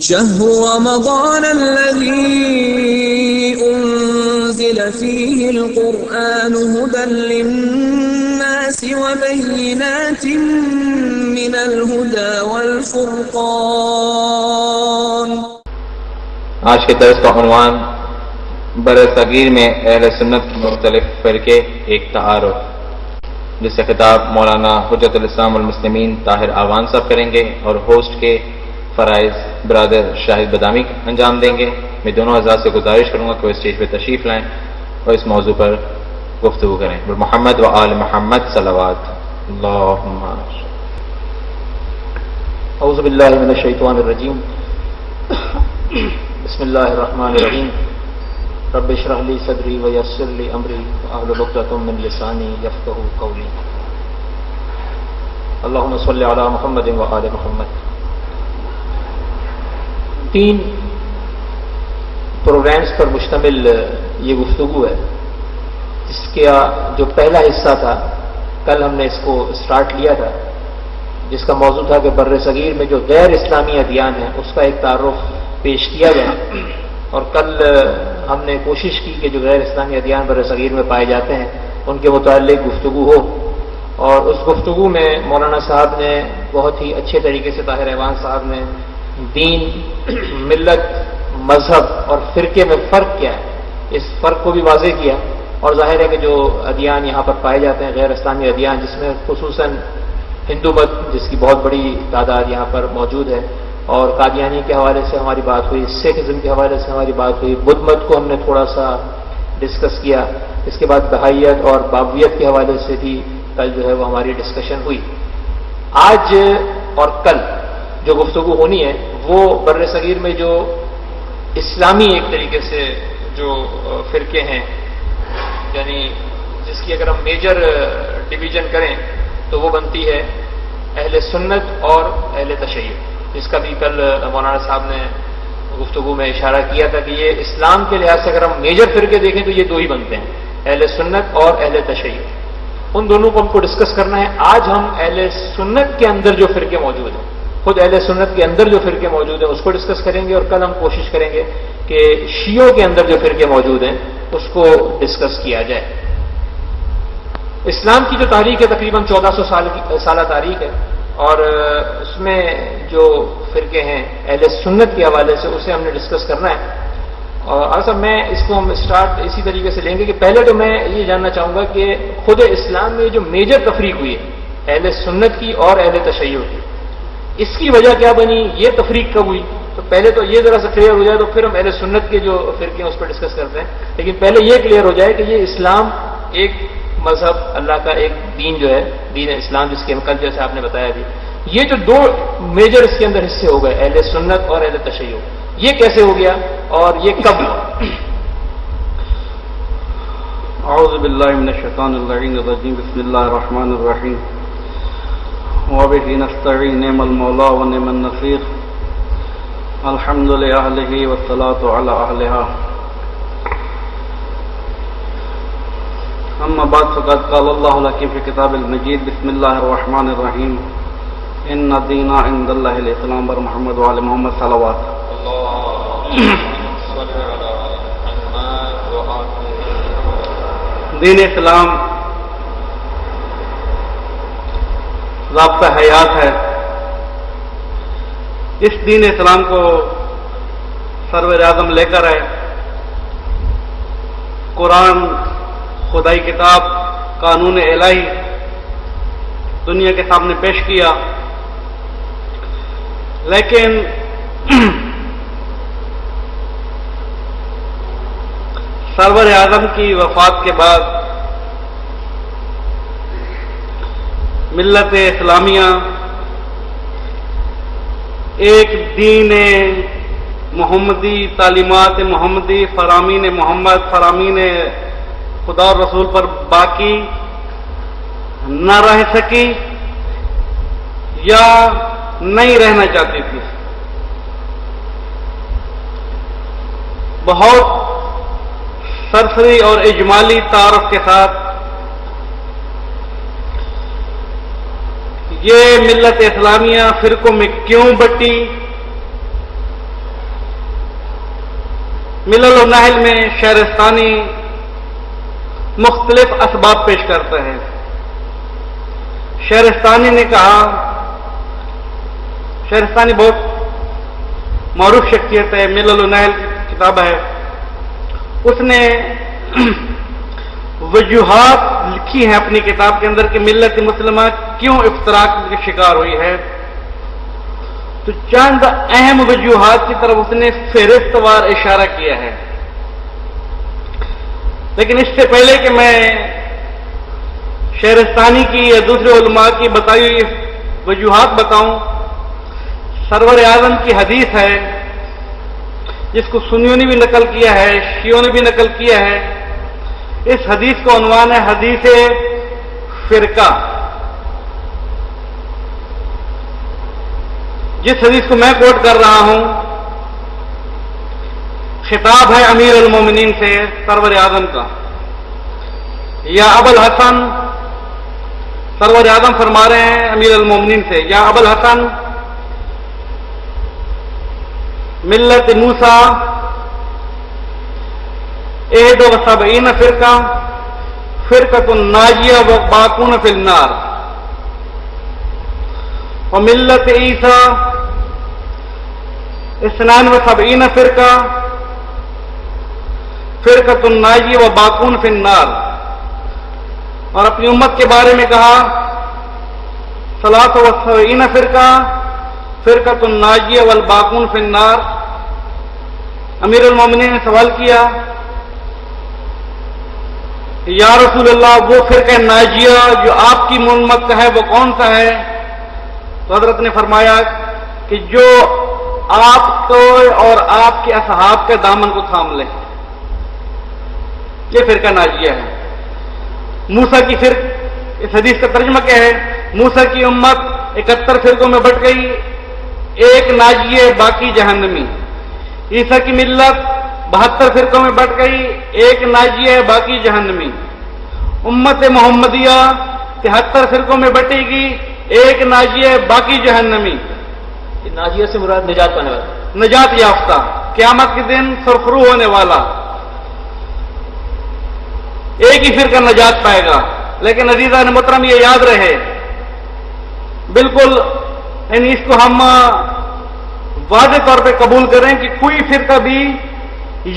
شهر رمضان الذي أنزل فيه القرآن هدى للناس وبينات من الهدى والفرقان۔ آج کے درس کا عنوان بر صغیر میں اہل سنت کے مختلف فرقے ایک تعارف، جس سے خطاب مولانا حجت الاسلام والمسلمین طاہر آوان صاحب کریں گے اور ہوسٹ کے فرائض برادر شاہد بادامی انجام دیں گے۔ میں دونوں حضرات سے گزارش کروں گا کہ وہ اسٹیج پہ تشریف لائیں اور اس موضوع پر گفتگو کریں۔ محمد و آل محمد صلوات اللہم۔ اعوذ باللہ من الشیطان الرجیم، بسم اللہ الرحمن الرحیم۔ رب اشرح لی صدری ویسر لی امری واحلل عقدۃ من لسانی یفقہوا قولی۔ اللہم صلی علی محمد و آل محمد۔ 3 پروگرامز پر مشتمل یہ گفتگو ہے، جس کا جو پہلا حصہ تھا کل ہم نے اس کو سٹارٹ لیا تھا، جس کا موضوع تھا کہ بر صغیر میں جو غیر اسلامی ادیان ہیں اس کا ایک تعارف پیش کیا گیا، اور کل ہم نے کوشش کی کہ جو غیر اسلامی ادیان بر صغیر میں پائے جاتے ہیں ان کے متعلق گفتگو ہو، اور اس گفتگو میں مولانا صاحب نے بہت ہی اچھے طریقے سے، طاہر ایوان صاحب نے دین، ملت، مذہب اور فرقے میں فرق کیا ہے اس فرق کو بھی واضح کیا، اور ظاہر ہے کہ جو ادیان یہاں پر پائے جاتے ہیں غیر اسلامی ادیان، جس میں خصوصاً ہندو مت جس کی بہت بڑی تعداد یہاں پر موجود ہے، اور قادیانی کے حوالے سے ہماری بات ہوئی، سکھزم کے حوالے سے ہماری بات ہوئی، بدھ مت کو ہم نے تھوڑا سا ڈسکس کیا، اس کے بعد بہائیت اور بابویت کے حوالے سے بھی کل جو ہے وہ ہماری ڈسکشن ہوئی۔ آج اور کل جو گفتگو ہونی ہے وہ بر صغیر میں جو اسلامی ایک طریقے سے جو فرقے ہیں، یعنی جس کی اگر ہم میجر ڈویژن کریں تو وہ بنتی ہے اہل سنت اور اہل تشیع، جس کا بھی کل مولانا صاحب نے گفتگو میں اشارہ کیا تھا کہ یہ اسلام کے لحاظ سے اگر ہم میجر فرقے دیکھیں تو یہ 2 ہی بنتے ہیں، اہل سنت اور اہل تشیع۔ ان دونوں کو ہم کو ڈسکس کرنا ہے۔ آج ہم اہل سنت کے اندر جو فرقے موجود ہیں، خود اہل سنت کے اندر جو فرقے موجود ہیں اس کو ڈسکس کریں گے، اور کل ہم کوشش کریں گے کہ شیعوں کے اندر جو فرقے موجود ہیں اس کو ڈسکس کیا جائے۔ اسلام کی جو تاریخ ہے تقریباً 1400 سالہ تاریخ ہے، اور اس میں جو فرقے ہیں اہل سنت کے حوالے سے اسے ہم نے ڈسکس کرنا ہے۔ اور اصل میں اس کو ہم اسٹارٹ اسی طریقے سے لیں گے کہ پہلے تو میں یہ جاننا چاہوں گا کہ خود اسلام میں جو میجر تفریق ہوئی ہے اہل سنت کی اور اہل تشیع کی، اس کی وجہ کیا بنی، یہ تفریق کب ہوئی؟ تو پہلے تو یہ ذرا سا کلیئر ہو جائے تو پھر ہم اہل سنت کے جو فرقے ہیں اس پر ڈسکس کرتے ہیں، لیکن پہلے یہ کلیئر ہو جائے کہ یہ اسلام ایک مذہب، اللہ کا ایک دین جو ہے دین اسلام، جس کے کل جیسے آپ نے بتایا بھی، یہ جو 2 میجر اس کے اندر حصے ہو گئے اہل سنت اور اہل تشیع، یہ کیسے ہو گیا اور یہ کب ہوا؟ اعوذ باللہ من الشیطان الرجیم، بسم اللہ الرحمن الرحیم، وبہ نستعین، نعم المولا ونعم النصیر، الحمد لأہلہ والصلاة علی اہلہا، اما بعد فقد قال اللہ الحکیم فی کتاب المجید، بسم اللہ الرحمن الرحیم، ان الدین عند اللہ الاسلام، بر محمد وعلی محمد صلوات۔ دین اسلام ضابطہ حیات ہے۔ اس دین اسلام کو سرور اعظم لے کر آئے، قرآن خدائی کتاب، قانون الہی دنیا کے سامنے پیش کیا، لیکن سرور اعظم کی وفات کے بعد ملت اسلامیہ ایک دین محمدی، تعلیمات محمدی، فرامین محمد، فرامین خدا اور رسول پر باقی نہ رہ سکی یا نہیں رہنا چاہتی تھی۔ بہت سرسری اور اجمالی تعارف کے ساتھ یہ ملت اسلامیہ فرقوں میں کیوں بٹی، ملل النحل میں شہرستانی مختلف اسباب پیش کرتا ہے. شہرستانی نے کہا، شہرستانی بہت معروف شخصیت ہے، ملل النحل کتاب ہے، اس نے وجوہات لکھی ہیں اپنی کتاب کے اندر کہ ملت مسلمہ کیوں افتراق کے شکار ہوئی ہے. تو چند اہم وجوہات کی طرف اس نے فہرست وار اشارہ کیا ہے. لیکن اس سے پہلے کہ میں شہرستانی کی یا دوسرے علماء کی بتائی ہوئی وجوہات بتاؤں، سرور اعظم کی حدیث ہے جس کو سنیوں نے بھی نقل کیا ہے، شیعوں نے بھی نقل کیا ہے. اس حدیث کا عنوان ہے حدیث فرقہ. جس حدیث کو میں کوٹ کر رہا ہوں، خطاب ہے امیر المومنین سے سرور اعظم کا. یا ابو الحسن، سرور اعظم فرما رہے ہیں امیر المومنین سے، یا ابو الحسن ملت موسیٰ 71 فرقہ، فرقۃ ناجیہ و باقون فی النار. وملت عیسیٰ 72 فرقہ، فرقۃ ناجیہ و باقون فی النار. اور اپنی امت کے بارے میں کہا 73 فرقہ، فرقۃ ناجیہ والباقون فی النار. امیر المومنین نے سوال کیا، یا رسول اللہ وہ فرقہ ناجیہ جو آپ کی امت کا ہے وہ کون سا ہے؟ تو حضرت نے فرمایا کہ جو آپ کو اور آپ کے اصحاب کے دامن کو تھام لے، یہ فرقہ ناجیہ ہے. موسیٰ کی اس حدیث کا ترجمہ کیا ہے؟ موسیٰ کی امت 71 فرقوں میں بٹ گئی، ایک ناجیہ باقی جہنمی. عیسیٰ کی ملت 72 فرقوں میں بٹ گئی، ایک ناجیہ باقی جہنمی. امت محمدیہ 73 فرقوں میں بٹے گی، ایک ناجیہ باقی جہنمی. ناجیہ سے مراد نجات پانے والا، نجات یافتہ، قیامت کے دن سرخرو ہونے والا. ایک ہی فرقہ نجات پائے گا. لیکن عزیزان محترم یہ یاد رہے، بالکل یعنی اس کو ہم واضح طور پہ قبول کریں کہ کوئی فرقہ بھی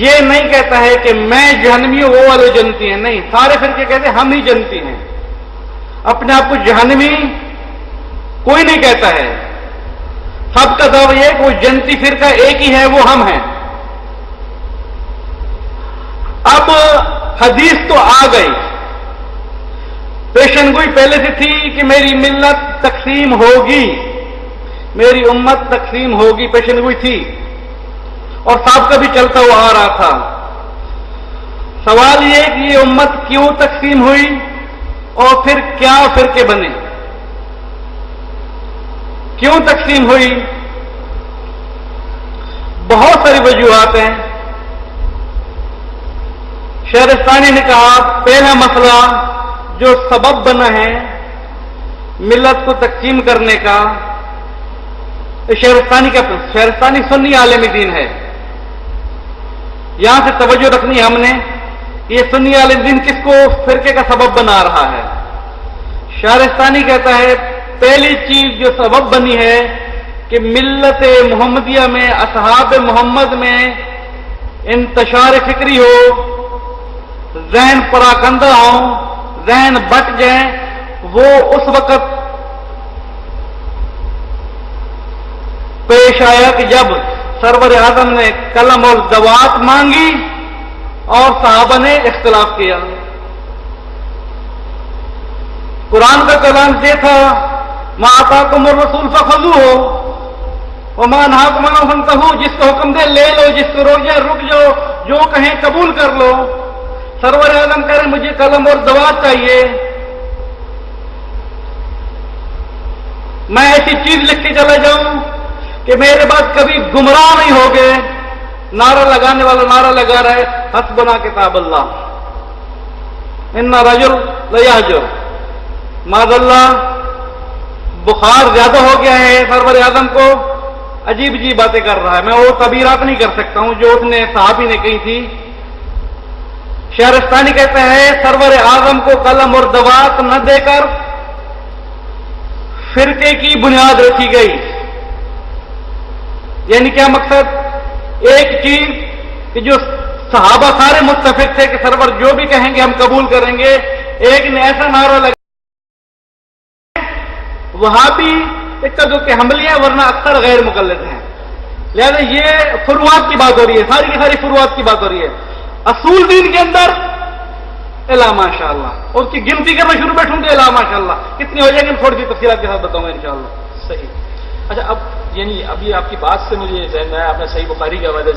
یہ نہیں کہتا ہے کہ میں جہنمی ہوں وہ والے جنتی ہیں. نہیں، سارے فرقے کہتے ہیں ہم ہی جنتی ہیں. اپنے آپ کو جہنمی کوئی نہیں کہتا ہے. سب کا دعویٰ یہ ہے کہ وہ جنتی فرقہ ایک ہی ہے، وہ ہم ہیں. اب حدیث تو آ گئی، پیشن گوئی پہلے سے تھی کہ میری ملت تقسیم ہوگی، میری امت تقسیم ہوگی، پیشن گوئی تھی اور صاحب کا بھی چلتا ہوا آ رہا تھا. سوال یہ کہ یہ امت کیوں تقسیم ہوئی اور پھر کیا فرقے بنے، کیوں تقسیم ہوئی؟ بہت ساری وجوہات ہیں. شہرستانی نے کہا پہلا مسئلہ جو سبب بنا ہے ملت کو تقسیم کرنے کا، شہرستانی سنی عالم دین ہے. یہاں سے توجہ رکھنی ہے ہم نے، یہ سنی عالم دین کس کو فرقے کا سبب بنا رہا ہے. شہرستانی کہتا ہے پہلی چیز جو سبب بنی ہے کہ ملت محمدیہ میں، اصحاب محمد میں انتشار فکری ہو، ذہن پراکندہ ہو، ذہن بٹ جائیں، وہ اس وقت پیش آیا کہ جب سرور اعظم نے قلم اور دوات مانگی اور صحابہ نے اختلاف کیا. قرآن کا کلام یہ تھا ما آتاکم الرسول فخذوہ وما نہاکم عنہ فانتہوا، جس کو حکم دے لے لو، جس کو روک جائے رک جاؤ، جو کہیں قبول کر لو. سرور اعظم کہہ رہے مجھے قلم اور دوات چاہیے، میں ایسی چیز لکھ کے چلا جاؤں کہ میرے بعد کبھی گمراہ نہیں ہوگے. نعرہ لگانے والا نعرہ لگا رہا ہے حسبنا کتاب اللہ، ان رجل لیہجر. معاذ اللہ بخار زیادہ ہو گیا ہے سرور اعظم کو، عجیب عجیب باتیں کر رہا ہے. میں وہ تعبیرات نہیں کر سکتا ہوں جو اس نے صحابی نے کہی تھی. شہرستانی کہتے ہیں سرور اعظم کو قلم اور دوات نہ دے کر فرقے کی بنیاد رکھی گئی. یعنی کیا مقصد؟ ایک چیز کہ جو صحابہ سارے متفق تھے کہ سرور جو بھی کہیں گے ہم قبول کریں گے. ایک نے ایسا نعرہ لگا وہابی اکدو کے حملیاں ورنہ اکثر غیر مقلد ہیں. لہذا یہ فروعات کی بات ہو رہی ہے, ساری کی ساری فروعات کی بات ہو رہی ہے. اصول دین کے اندر الا ماشاء اللہ, اور کی گنتی کرنا شروع بیٹھوں گے الا ماشاء اللہ کتنی ہو جائیں گے تھوڑی سی تفصیلات کے ساتھ بتاؤں گا انشاءاللہ. صحیح. اچھا, اب یعنی ابھی آپ کی بات سے مجھے ذہن میں آیا, آپ نے صحیح بخاری کے حوالے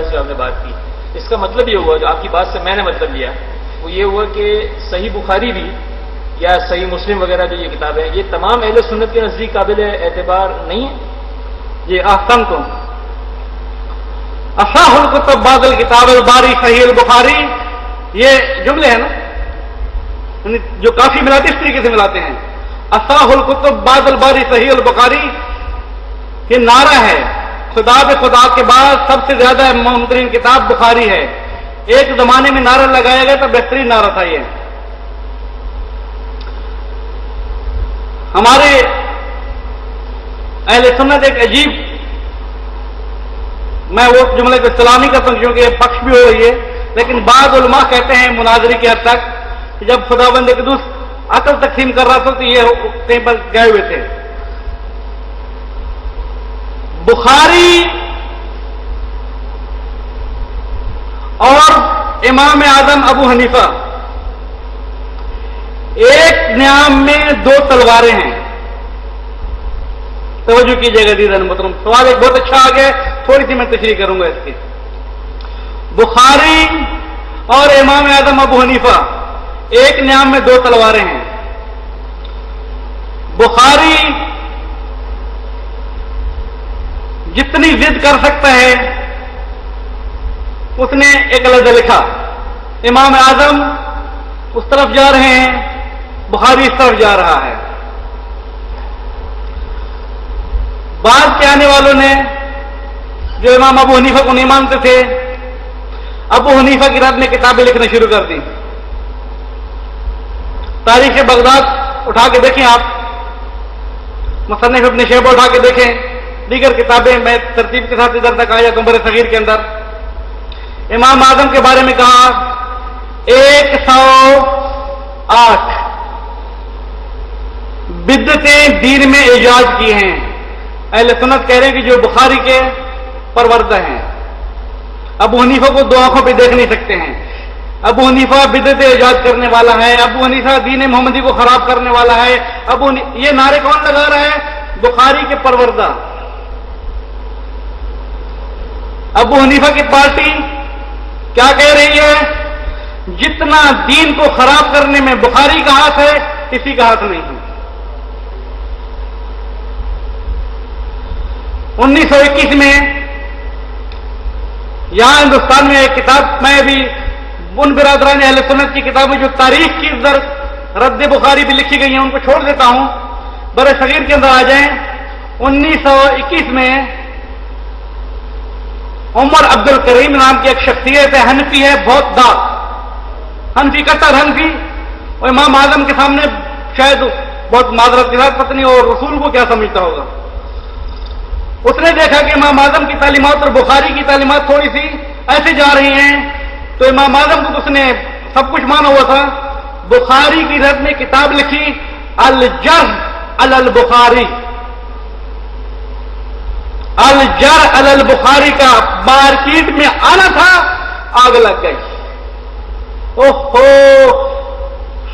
سے آپ نے بات کی. اس کا مطلب یہ ہوا, جو آپ کی بات سے میں نے مطلب لیا وہ یہ ہوا کہ صحیح بخاری بھی یا صحیح مسلم وغیرہ جو یہ کتابیں یہ تمام اہل سنت کے نزدیک قابل اعتبار نہیں ہے. یہ احسن تو اصح الکتب بعد الکتاب الباری صحیح البخاری, یہ جملے ہیں نا جو کافی ملاتے اس طریقے سے ملاتے ہیں. اصح الکتب بعد الباری صحیح البخاری یہ نعرہ ہے. خدا بے خدا کے بعد سب سے زیادہ مہمترین کتاب بخاری ہے. ایک زمانے میں نعرہ لگایا گیا تو بہترین نعرہ تھا یہ. ہمارے اہل سنت ایک عجیب, میں وہ جملے کو اصطلاح نہیں کرتا ہوں کیونکہ پکش بھی ہو رہی ہے, لیکن بعض علماء کہتے ہیں مناظری کی حد تک کہ جب خدا بند قدوس عقل تقسیم کر رہا تھا تو یہ کہیں پر گئے ہوئے تھے. بخاری اور امام اعظم ابو حنیفہ ایک نیام میں دو تلواریں ہیں. توجہ کیجیے گا عزیزان محترم, سوال ایک بہت اچھا آ گیا, تھوڑی سی میں تشریح کروں گا اس کی. بخاری اور امام اعظم ابو حنیفہ ایک نیام میں دو تلواریں ہیں. بخاری جتنی ضد کر سکتا ہے اس نے ایک لفظ لکھا. امام اعظم اس طرف جا رہے ہیں, بخاری اس طرف جا رہا ہے. بعد کے آنے والوں نے جو امام ابو حنیفہ کو نہیں مانتے تھے, ابو حنیفہ کی رد میں کتابیں لکھنا شروع کر دی. تاریخ بغداد اٹھا کے دیکھیں آپ, مصنف ابن شیبہ اٹھا کے دیکھیں, دیگر کتابیں میں ترتیب کے ساتھ ادھر تک آیا کمبر صغیر کے اندر. امام اعظم کے بارے میں کہا 108 بدعتیں دین میں ایجاد کی ہیں. اہل سنت کہہ رہے ہیں کہ جو بخاری کے پروردہ ہیں. ابو حنیفہ کو دو آنکھوں پہ دیکھ نہیں سکتے ہیں. ابو حنیفہ بدعتیں ایجاد کرنے والا ہے, ابو حنیفہ دین محمدی کو خراب کرنے والا ہے. یہ نعرے کون لگا رہا ہے؟ بخاری کے پروردہ. ابو حنیفہ کی پارٹی کیا کہہ رہی ہے؟ جتنا دین کو خراب کرنے میں بخاری کا ہاتھ ہے کسی کا ہاتھ نہیں ہے. 1921 میں یہاں ہندوستان میں ایک کتاب, میں بھی ان برادران اہل سنت کی کتابیں جو تاریخ کی رد بخاری بھی لکھی گئی ہیں ان کو چھوڑ دیتا ہوں, بر صغیر کے اندر آ جائیں. 1921 میں عمر عبد الکریم نام کی ایک شخصیت ہے, حنفی ہے, بہت داغ حنفی, کٹر حنفی, اور امام اعظم کے سامنے شاید بہت معذرت کے ساتھ پتنی اور رسول کو کیا سمجھتا ہوگا. اس نے دیکھا کہ امام اعظم کی تعلیمات اور بخاری کی تعلیمات تھوڑی سی ایسے جا رہی ہیں, تو امام اعظم کو اس نے سب کچھ مانا ہوا تھا. بخاری کی رد میں کتاب لکھی الجرح علی البخاری. الجرح علی البخاری کا مارکیٹ میں آنا تھا, آگ لگ گئی. اوہو,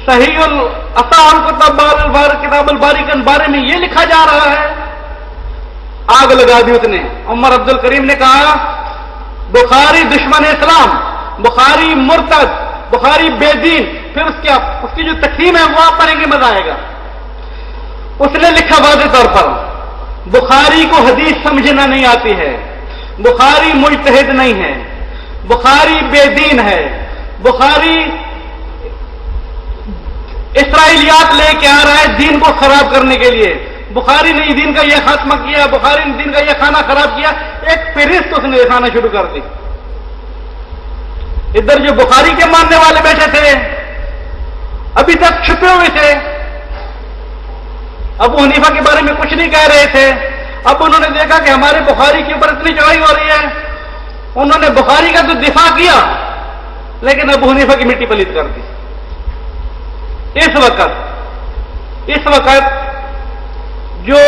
صحیح اصح کتاب الباری کے بارے میں یہ لکھا جا رہا ہے, آگ لگا دی اس نے. عمر عبد الکریم نے کہا بخاری دشمن اسلام, بخاری مرتد, بخاری بے دین. پھر اس کی جو تقسیم ہے وہ آپ پڑھیں گے, مزہ آئے گا. اس نے لکھا واضح طور پر بخاری کو حدیث سمجھنا نہیں آتی ہے, بخاری مجتہد نہیں ہے, بخاری بے دین ہے, بخاری اسرائیلیات لے کے آ رہا ہے دین کو خراب کرنے کے لیے, بخاری نے دین کا یہ خاتمہ کیا، بخاری نے دین کا یہ کھانا خراب کیا، ایک فہرست اس نے دکھانا شروع کر دی. ادھر جو بخاری کے ماننے والے بیٹھے تھے ابھی تک چھپے ہوئے تھے، ابو حنیفہ کے بارے میں کچھ نہیں کہہ رہے تھے. اب انہوں نے دیکھا کہ ہمارے بخاری کے اوپر اتنی چڑھائی ہو رہی ہے، انہوں نے بخاری کا تو دفاع کیا لیکن ابو حنیفہ کی مٹی پلیت کر دی. اس وقت جو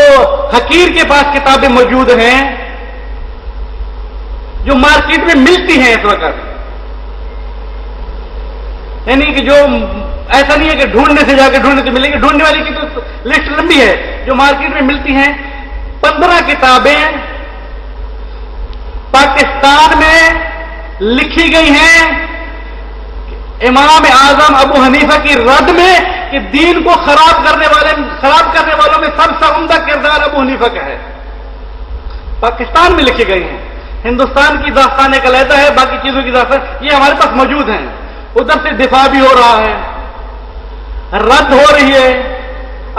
حقیر کے پاس کتابیں موجود ہیں جو مارکیٹ میں ملتی ہیں اس وقت، یعنی کہ جو ایسا نہیں ہے کہ ڈھونڈنے سے جا کے ڈھونڈنے سے ملے گی، ڈھونڈنے والی کی تو لسٹ لمبی ہے، جو مارکیٹ میں ملتی ہیں 15 کتابیں پاکستان میں لکھی گئی ہیں امام اعظم ابو حنیفہ کی رد میں کہ دین کو خراب کرنے والوں میں سب سے عمدہ کردار ابو حنیفہ کا ہے. پاکستان میں لکھی گئی ہیں. ہندوستان کی داستان ایک علیحدہ ہے، باقی چیزوں کی داستان یہ ہمارے پاس موجود ہیں. ادھر سے دفاع بھی ہو رہا ہے، رد ہو رہی ہے.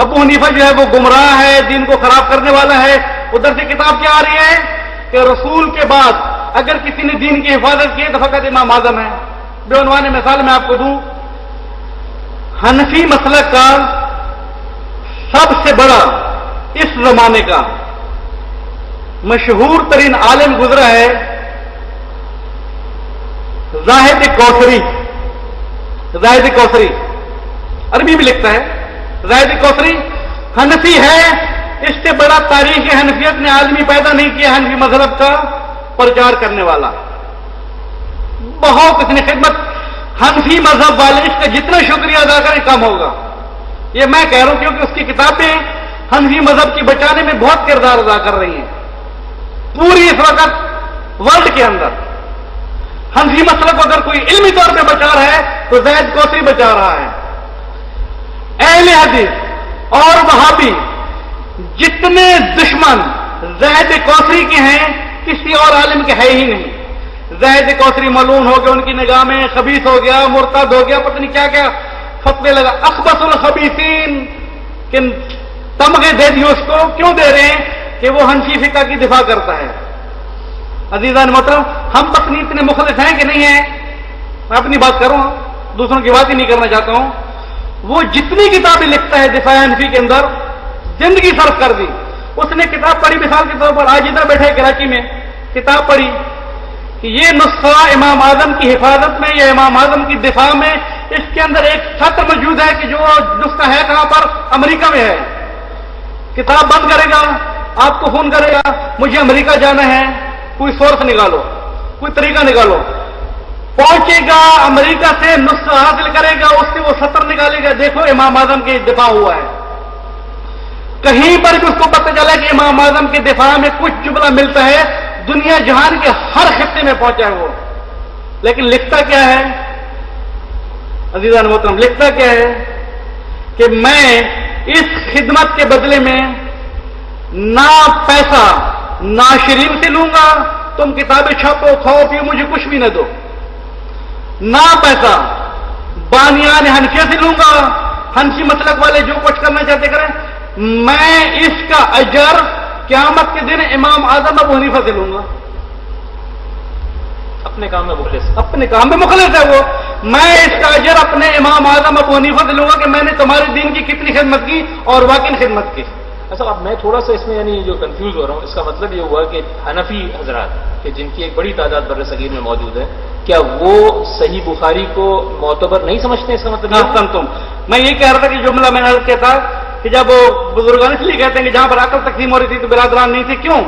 ابو حنیفہ جو ہے وہ گمراہ ہے، دین کو خراب کرنے والا ہے. ادھر سے کتاب کیا آ رہی ہے کہ رسول کے بعد اگر کسی نے دین کی حفاظت کی تو فقط امام اعظم ہے. بے عنوان مثال میں آپ کو دوں، حنفی مسلک کا سب سے بڑا اس زمانے کا مشہور ترین عالم گزرا ہے زاہد کوثری، عربی میں لکھتا ہے. زاہد کوثری حنفی ہے، اس سے بڑا تاریخ حنفیت نے عالمی پیدا نہیں کیا حنفی مذہب کا پرچار کرنے والا. بہت اتنی خدمت حنفی مذہب والے، اس کا جتنا شکریہ ادا کریں کم ہوگا. یہ میں کہہ رہا ہوں کیونکہ اس کی کتابیں حنفی مذہب کی بچانے میں بہت کردار ادا کر رہی ہیں. پوری اس وقت ورلڈ کے اندر حنفی مسئلہ کو اگر کوئی علمی طور پہ بچا رہا ہے تو زید کوثری بچا رہا ہے. اہل حدیث اور وہابی جتنے دشمن زید کوثری کے ہیں کسی اور عالم کے ہے ہی نہیں. زید کوثری ملعون ہو گیا، ان کی نگاہ میں خبیث ہو گیا، مرتد ہو گیا، پتہ نہیں کیا کیا فتوے لگا. اخبث الخبیثین کہ تمغے دے دیے اس کو. کیوں دے رہے ہیں؟ کہ وہ حنفی فقہ کی دفاع کرتا ہے. عزیزان محترم، ہم پتنی اتنے مخلص ہیں کہ نہیں ہیں؟ میں اپنی بات کروں، دوسروں کی بات ہی نہیں کرنا چاہتا ہوں. وہ جتنی کتابیں لکھتا ہے دفاع حنفی کے اندر زندگی صرف کر دی. اس نے کتاب پڑھی مثال کے طور پر، آج ادھر بیٹھے کراچی میں کتاب پڑھی کہ یہ نسخہ امام اعظم کی حفاظت میں یا امام اعظم کی دفاع میں، اس کے اندر ایک سطر موجود ہے کہ جو نسخہ ہے کہاں پر؟ امریکہ میں ہے. کتاب بند کرے گا، آپ کو فون کرے گا مجھے امریکہ جانا ہے، کوئی سورس نکالو، کوئی طریقہ نکالو. پہنچے گا امریکہ سے نسخہ حاصل کرے گا، اس سے وہ سطر نکالے گا، دیکھو امام اعظم کی دفاع ہوا ہے. کہیں پر بھی اس کو پتہ چلا کہ امام اعظم کے دفاع میں کچھ جملہ ملتا ہے، دنیا جہان کے ہر خطے میں پہنچا ہے وہ. لیکن لکھتا کیا ہے عزیزان محترم؟ لکھتا کیا ہے کہ میں اس خدمت کے بدلے میں نہ پیسہ ناشرین سے لوں گا، تم کتابیں چھاپو کھاؤ پیو مجھے کچھ بھی نہ دو، نہ پیسہ بانیان حنفیہ سے لوں گا، حنفی مسلک والے جو کچھ کرنا چاہتے کریں، میں اس کا اجر قیامت کے دن امام اعظم ابو حنیفہ سے لوں گا. اپنے کام میں مخلص، اپنے کام میں مخلص ہے وہ. میں اس کا اجر اپنے امام اعظم ابو حنیفہ سے لوں گا کہ میں نے تمہارے دین کی کتنی خدمت کی اور واقعی خدمت کی. اچھا اب میں تھوڑا سا اس میں یعنی جو کنفیوز ہو رہا ہوں، اس کا مطلب یہ ہوا کہ حنفی حضرات کہ جن کی ایک بڑی تعداد بر صغیر میں موجود ہے، کیا وہ صحیح بخاری کو معتبر نہیں سمجھتے؟ اس کا مطلب تم میں یہ کہہ رہا تھا کہ جملہ میں نے عرض کیا تھا کہ جب بزرگان اس لیے کہتے ہیں کہ جہاں پر عقل تقسیم ہو رہی تھی تو برادران نہیں تھے. کیوں؟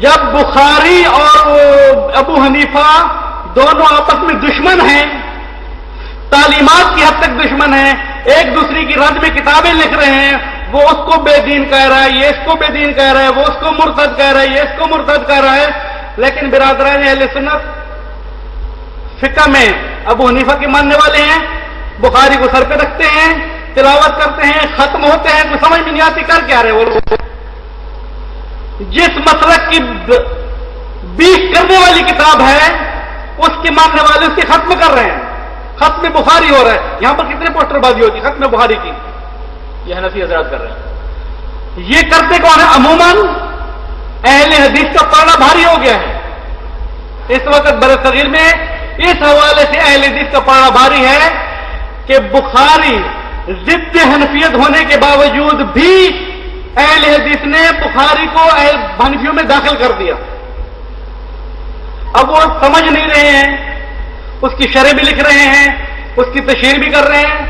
جب بخاری اور ابو حنیفہ دونوں آپس میں دشمن ہیں، تعلیمات کی حد تک دشمن ہیں، ایک دوسرے کی رد میں کتابیں لکھ رہے ہیں، وہ اس کو بے دین کہہ رہا ہے، یہ اس کو بے دین کہہ رہا ہے، وہ اس کو مرتد کہہ رہا ہے، یہ اس کو مرتد کہہ رہا ہے. لیکن برادران اہل سنت فقہ میں ابو حنیفہ کے ماننے والے ہیں، بخاری کو سر پہ رکھتے ہیں، تلاوت کرتے ہیں، ختم ہوتے ہیں، کوئی سمجھ میں نہیں آتی کر کیا رہے وہ لوگ. جس مسلک کی بیک کرنے والی کتاب ہے اس کے ماننے والے اس کے ختم کر رہے ہیں. ختم بخاری ہو رہا ہے. یہاں پر کتنے پوسٹر بازی ہوتی ہے ختم بخاری کی؟ یہ حنفی حضرات کر رہے ہیں. یہ کرتے کون ہے؟ عموماً اہل حدیث کا پڑھنا بھاری ہو گیا ہے اس وقت برصغیر میں. اس حوالے سے اہل حدیث کا پڑھنا بھاری ہے کہ بخاری ضد حنفیت ہونے کے باوجود بھی اہل حدیث نے بخاری کو حنفیوں میں داخل کر دیا. اب وہ سمجھ نہیں رہے ہیں، اس کی شرح بھی لکھ رہے ہیں، اس کی تشریح بھی کر رہے ہیں.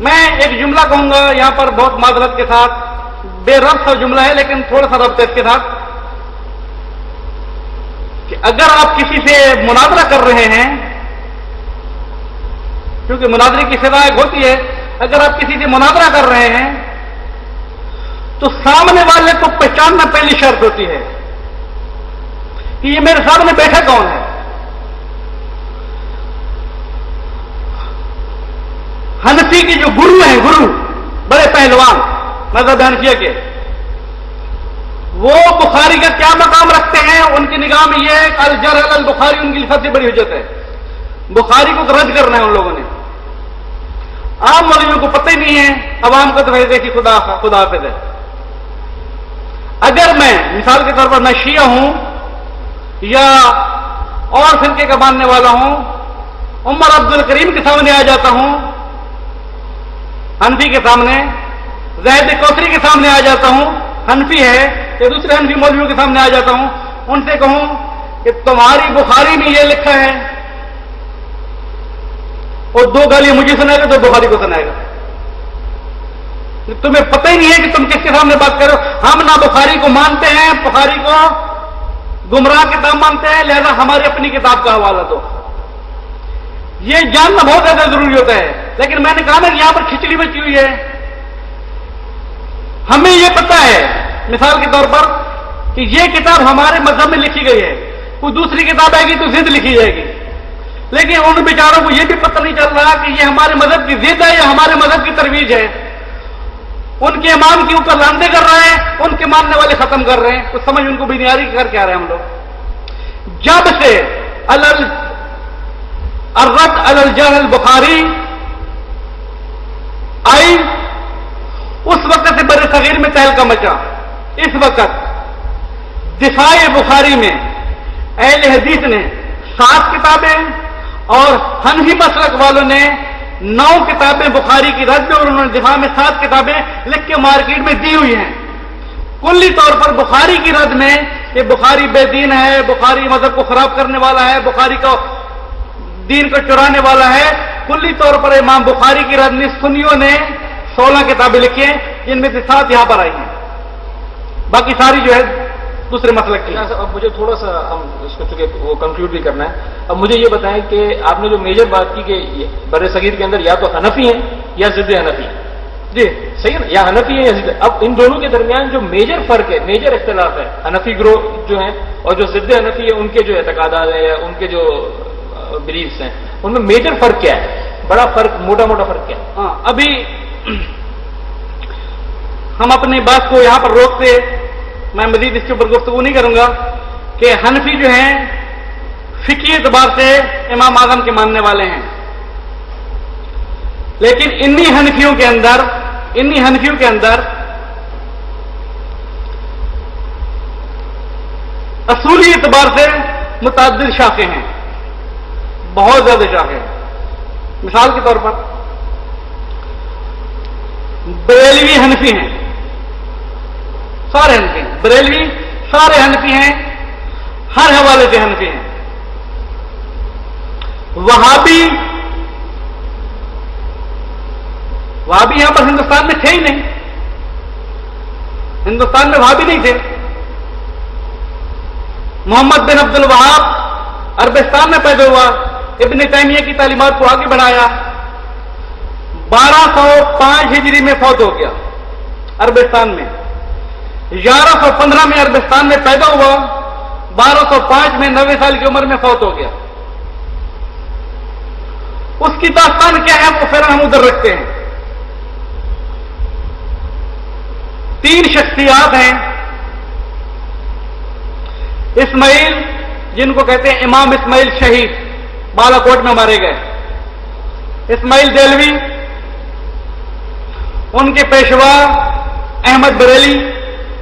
میں ایک جملہ کہوں گا یہاں پر بہت معذرت کے ساتھ، بے ربط سا جملہ ہے لیکن تھوڑا سا ربط ہے اس کے ساتھ، کہ اگر آپ کسی سے مناظرہ کر رہے ہیں، کیونکہ مناظرے کی سزا ایک ہوتی ہے، اگر آپ کسی سے مناظرہ کر رہے ہیں تو سامنے والے کو پہچاننا پہلی شرط ہوتی ہے کہ یہ میرے سامنے بیٹھا کون ہے. حنفی کے جو گرو ہیں، گرو بڑے پہلوان مذہب حنفیہ کے، وہ بخاری کا کیا مقام رکھتے ہیں؟ ان کی نگاہ میں یہ ہے کہ الجرح علی البخاری ان کی سب سے بڑی حجت ہے. بخاری کو رد کرنا ہے ان لوگوں نے. عام مولویوں کو پتہ ہی نہیں ہے، عوام کو تو ویسے کہ خدا حافظ ہے. اگر میں مثال کے طور پر میں شیعہ ہوں یا اور فرقے کا ماننے والا ہوں، عمر عبد الکریم کے سامنے آ جاتا ہوں، حنفی کے سامنے، زید کوثری کے سامنے آ جاتا ہوں، حنفی ہے، یا دوسرے حنفی مولویوں کے سامنے آ جاتا ہوں، ان سے کہوں کہ تمہاری بخاری میں یہ لکھا ہے، اور دو گالیاں مجھے سنائے گا تو بخاری کو سنائے گا. تمہیں پتہ ہی نہیں ہے کہ تم کس کے سامنے بات کرو. ہم نہ بخاری کو مانتے ہیں، بخاری کو گمراہ کتاب مانتے ہیں، لہذا ہماری اپنی کتاب کا حوالہ دو. یہ جاننا بہت زیادہ ضروری ہوتا ہے. لیکن میں نے کہا نا کہ یہاں پر کھچڑی بچی ہوئی ہے. ہمیں یہ پتہ ہے مثال کے طور پر کہ یہ کتاب ہمارے مذہب میں لکھی گئی ہے، کوئی دوسری کتاب آئے گی تو ضد لکھی جائے گی، لیکن ان بیچاروں کو یہ بھی پتہ نہیں چل رہا کہ یہ ہمارے مذہب کی ضد ہے یا ہمارے مذہب کی ترویج ہے. ان کے امام کے اوپر لانتے کر رہے ہیں، ان کے ماننے والے ختم کر رہے ہیں. تو سمجھ ان کو بھی نہیں آ رہی کر کے آ رہے ہیں ہم لوگ. جب سے الرد علی الجرح البخاری آئی، اس وقت سے برصغیر میں تہلکہ مچا. اس وقت دفاع بخاری میں اہل حدیث نے 7 کتابیں اور حنفی مسلک والوں نے 9 کتابیں بخاری کی رد میں، اور انہوں نے دفاع میں 7 کتابیں لکھ کے مارکیٹ میں دی ہوئی ہیں. کلی طور پر بخاری کی رد میں کہ بخاری بے دین ہے، بخاری مذہب کو خراب کرنے والا ہے، بخاری کو دین کو چرانے والا ہے، کلی طور پر امام بخاری کی رد میں سنیوں نے 16 کتابیں لکھی ہیں، جن میں سے 7 یہاں پر آئی ہیں، باقی ساری جو ہے دوسرے مسلک کی. اب مجھے تھوڑا سا ہم اس کو چونکہ وہ کنکلوڈ بھی کرنا ہے. اب مجھے یہ بتائیں کہ آپ نے جو میجر بات کی کہ برصغیر کے اندر یا تو حنفی ہیں یا ضد حنفی ہیں. جی صحیح ہے نا، یا حنفی ہے یا ضد. اب ان دونوں کے درمیان جو میجر فرق ہے، میجر اختلاف ہے، حنفی گروہ جو ہیں اور جو ضد حنفی ہے، ان کے جو اعتقادات ہیں یا ان کے جو بلیفس ہیں، ان میں میجر فرق کیا ہے؟ بڑا فرق، موٹا موٹا فرق کیا ہے؟ ہاں، ابھی ہم اپنی بات کو یہاں پر روکتے، میں مزید اس کے اوپر گفتگو نہیں کروں گا کہ حنفی جو ہیں فقہی اعتبار سے امام اعظم کے ماننے والے ہیں، لیکن انہی حنفیوں کے اندر اصولی اعتبار سے متعدد شاخیں ہیں، بہت زیادہ شاخیں. مثال کے طور پر بریلوی حنفی ہیں، سارے حنفی ہیں، بریلوی سارے حنفی ہیں، ہر حوالے سے حنفی ہیں. وہابی یہاں پر ہندوستان میں تھے ہی نہیں، ہندوستان میں وہابی نہیں تھے. محمد بن عبد الوہاب عربستان میں پیدا ہوا، ابن تیمیہ کی تعلیمات کو آگے بڑھایا، 1205 ہجری میں فوت ہو گیا عربستان میں. 1115 میں عربستان میں پیدا ہوا، 1205 میں 90 سال کی عمر میں فوت ہو گیا. اس کی داستان کیا ہے وہ پھر ہم ادھر رکھتے ہیں. 3 شخصیات ہیں اسماعیل، جن کو کہتے ہیں امام اسماعیل شہید، بالا کوٹ میں مارے گئے. اسماعیل دہلوی، ان کے پیشوا احمد بریلی،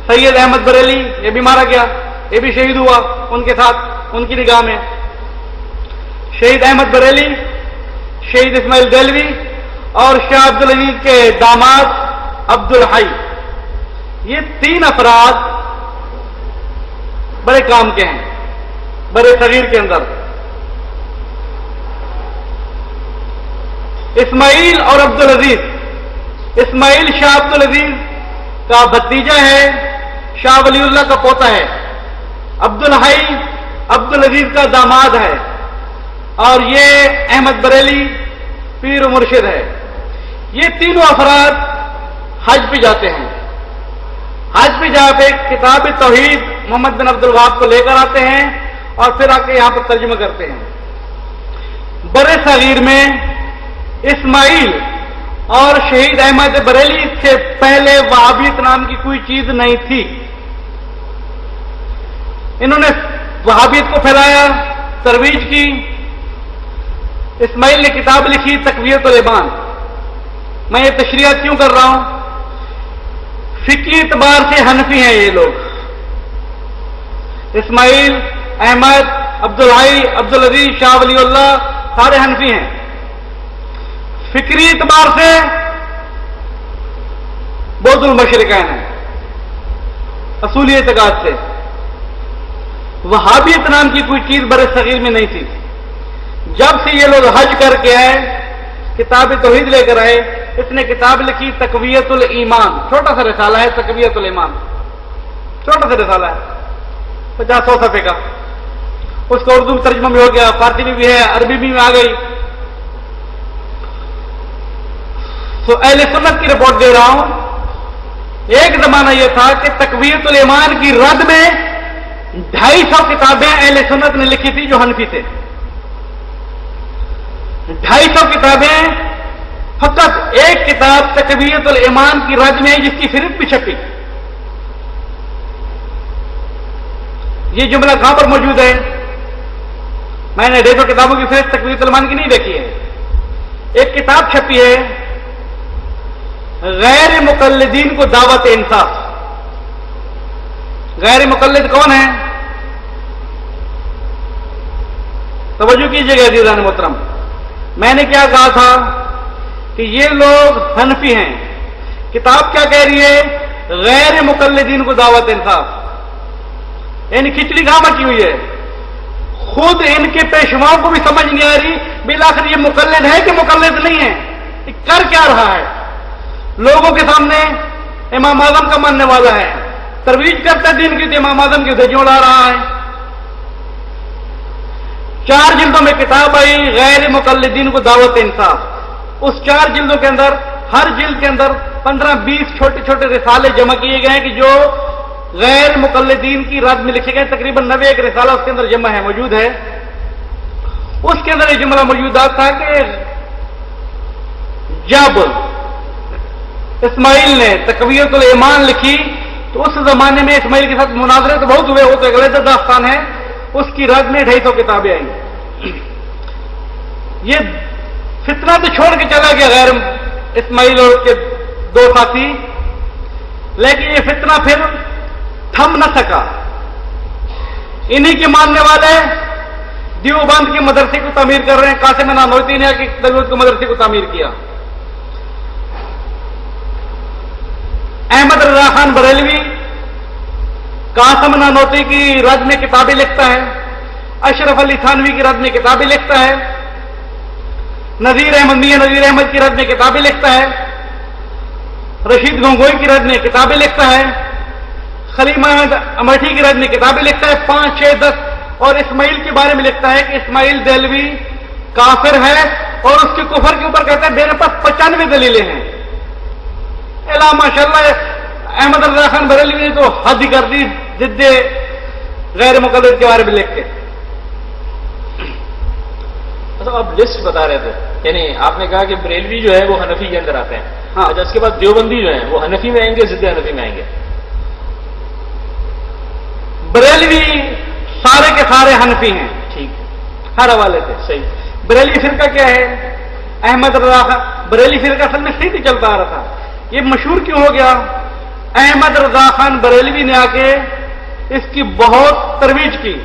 سید احمد بریلی، یہ بھی مارا گیا، یہ بھی شہید ہوا ان کے ساتھ، ان کی نگاہ میں شہید احمد بریلی، شہید اسماعیل دہلوی اور شاہ عبدالعزیز کے داماد عبدالحی، یہ 3 افراد بڑے کام کے ہیں بڑے صغیر کے اندر۔ اسماعیل اور عبدالعزیز، اسماعیل شاہ عبدالعزیز کا بھتیجا ہے، شاہ ولی اللہ کا پوتا ہے، عبدالحی عبدالعزیز کا داماد ہے، اور یہ احمد بریلی پیر و مرشد ہے۔ یہ تینوں افراد حج پہ جاتے ہیں، حج پہ جا کے کتاب توحید محمد بن عبد الوہاب کو لے کر آتے ہیں اور پھر آ کے یہاں پر ترجمہ کرتے ہیں۔ بر صغیر میں اسماعیل اور شہید احمد بریلی سے پہلے وہابیت نام کی کوئی چیز نہیں تھی۔ انہوں نے وہابیت کو پھیلایا، ترویج کی۔ اسماعیل نے کتاب لکھی تقویت الایمان۔ میں یہ تشریحات کیوں کر رہا ہوں؟ فقہی اعتبار سے حنفی ہیں یہ لوگ، اسماعیل، احمد، عبدالحی، عبدالعزیز، شاہ ولی اللہ سارے حنفی ہیں۔ فکری اعتبار سے بہت المشرکین ہیں، اصولی اعتقاد سے وہابیت نام کی کوئی چیز بر صغیر میں نہیں تھی۔ جب سے یہ لوگ حج کر کے آئے، کتاب توحید لے کر آئے، اس نے کتاب لکھی تقویت الایمان، چھوٹا سا رسالہ ہے تقویت الایمان، چھوٹا سا رسالہ ہے 50-100 صفحے کا۔ اس کا اردو ترجمہ بھی ہو گیا، فارسی میں بھی ہے، عربی بھی آ گئی۔ تو اہل سنت کی رپورٹ دے رہا ہوں، ایک زمانہ یہ تھا کہ تقویت الایمان کی رد میں 250 کتابیں اہل سنت نے لکھی تھی جو حنفی تھے۔ 250 کتابیں، فقط ایک کتاب تقویت الایمان کی رد میں جس کی فہرست بھی چھپی۔ یہ جملہ کہاں پر موجود ہے؟ میں نے 150 کتابوں کی فہرست تقویت الایمان کی نہیں دیکھی ہے۔ ایک کتاب چھپی ہے غیر مقلدین کو دعوت انصاف۔ غیر مقلد کون ہے؟ توجہ کیجیے گا عزیزان محترم، میں نے کیا کہا تھا کہ یہ لوگ حنفی ہیں۔ کتاب کیا کہہ رہی ہے؟ غیر مقلدین کو دعوت انصاف۔ یعنی کھچڑی کہاں مچی ہوئی ہے؟ خود ان کے پیشواؤں کو بھی سمجھ نہیں آ رہی بالآخر یہ مقلد ہے کہ مقلد نہیں ہے، یہ کر کیا رہا ہے؟ لوگوں کے سامنے امام اعظم کا ماننے والا ہے، ترویج کرتا دین کی، امام اعظم کی دھجیاں اڑا رہا ہے۔ 4 جلدوں میں کتاب آئی غیر مقلدین کو دعوت انصاف۔ اس 4 جلدوں کے اندر، ہر جلد کے اندر 15-20 چھوٹے چھوٹے رسالے جمع کیے گئے ہیں کہ جو غیر مقلدین کی رد میں لکھے گئے۔ تقریباً 90 ایک رسالہ اس کے اندر جمع ہے، موجود ہے۔ اس کے اندر یہ جملہ موجود تھا کہ جب اسماعیل نے تقویت الایمان لکھی تو اس زمانے میں اسماعیل کے ساتھ مناظرے تو بہت ہوئے، وہ تو اگلے داستان ہے۔ اس کی رد میں 250 کتابیں آئیں۔ یہ فتنہ تو چھوڑ کے چلا گیا غیر اسماعیل اور اس کے 2 ساتھی، لیکن یہ فتنہ پھر تھم نہ سکا۔ انہی کے ماننے والے دیوبند کے مدرسے کو تعمیر کر رہے ہیں۔ قاسم نانوتوی نے کہ دیوبند کے مدرسے کو تعمیر کیا۔ احمد رضا خان بریلوی قاسم نانوتوی کی رد میں کتابیں لکھتا ہے، اشرف علی تھانوی کی رد میں کتابیں لکھتا ہے، نذیر احمد میاں نذیر احمد کی رد میں کتابیں لکھتا ہے، رشید گنگوئی کی رد میں کتابیں لکھتا ہے، خلیم احمد امرٹھی کی رد میں کتابیں لکھتا ہے 5, 6, 10، اور اسماعیل کے بارے میں لکھتا ہے کہ اسماعیل دہلوی کافر ہے، اور اس کے کفر کے اوپر کہتا ہے میرے پاس 95 دلیلیں ہیں۔ الا ماشاءاللہ احمد رضا خان بریلوی نے تو حد ہی کر دی ضد غیر مقلد کے بارے میں لکھ کے۔ آپ لسٹ بتا رہے تھے، یعنی آپ نے کہا کہ بریلوی جو ہے وہ حنفی کے اندر آتے ہیں، ہاں، اس کے بعد دیوبندی جو ہیں وہ حنفی میں آئیں گے، ضد حنفی میں آئیں گے؟ بریلوی سارے کے سارے حنفی ہیں، ٹھیک، ہر حوالے سے صحیح۔ بریلوی فرقہ کیا ہے؟ احمد رضا خان بریلوی فرقہ اصل میں صحیح چلتا آ رہا تھا۔ یہ مشہور کیوں ہو گیا؟ احمد رضا خان بریلوی نے آ کے اس کی بہت ترویج کی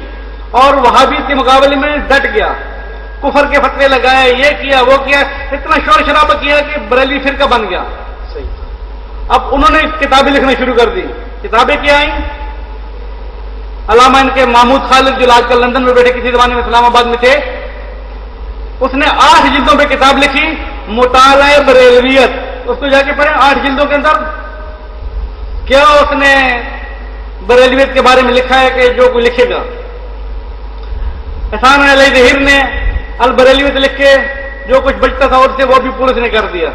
اور وہابیت کے مقابلے میں ڈٹ گیا، کفر کے فتوے لگائے، یہ کیا وہ کیا، اتنا شور شرابہ کیا کہ بریلوی فرقہ بن گیا۔ اب انہوں نے کتابیں لکھنا شروع کر دی۔ کتابیں کیا آئیں؟ علامہ ان کے محمود خالد جو آج کل لندن میں بیٹھے، کسی زمانے میں اسلام آباد میں تھے، اس نے 8 جلدوں پہ کتاب لکھی مطالعہ بریلویت، اس کو جا کے پڑھیں 8 جلدوں کے اندر کیا اس نے بریلویت کے بارے میں لکھا ہے کہ جو کوئی لکھے گا۔ احسان علی ظہیر نے البریلویت لکھ کے جو کچھ بچتا تھا اور سے وہ بھی پولیس نے کر دیا۔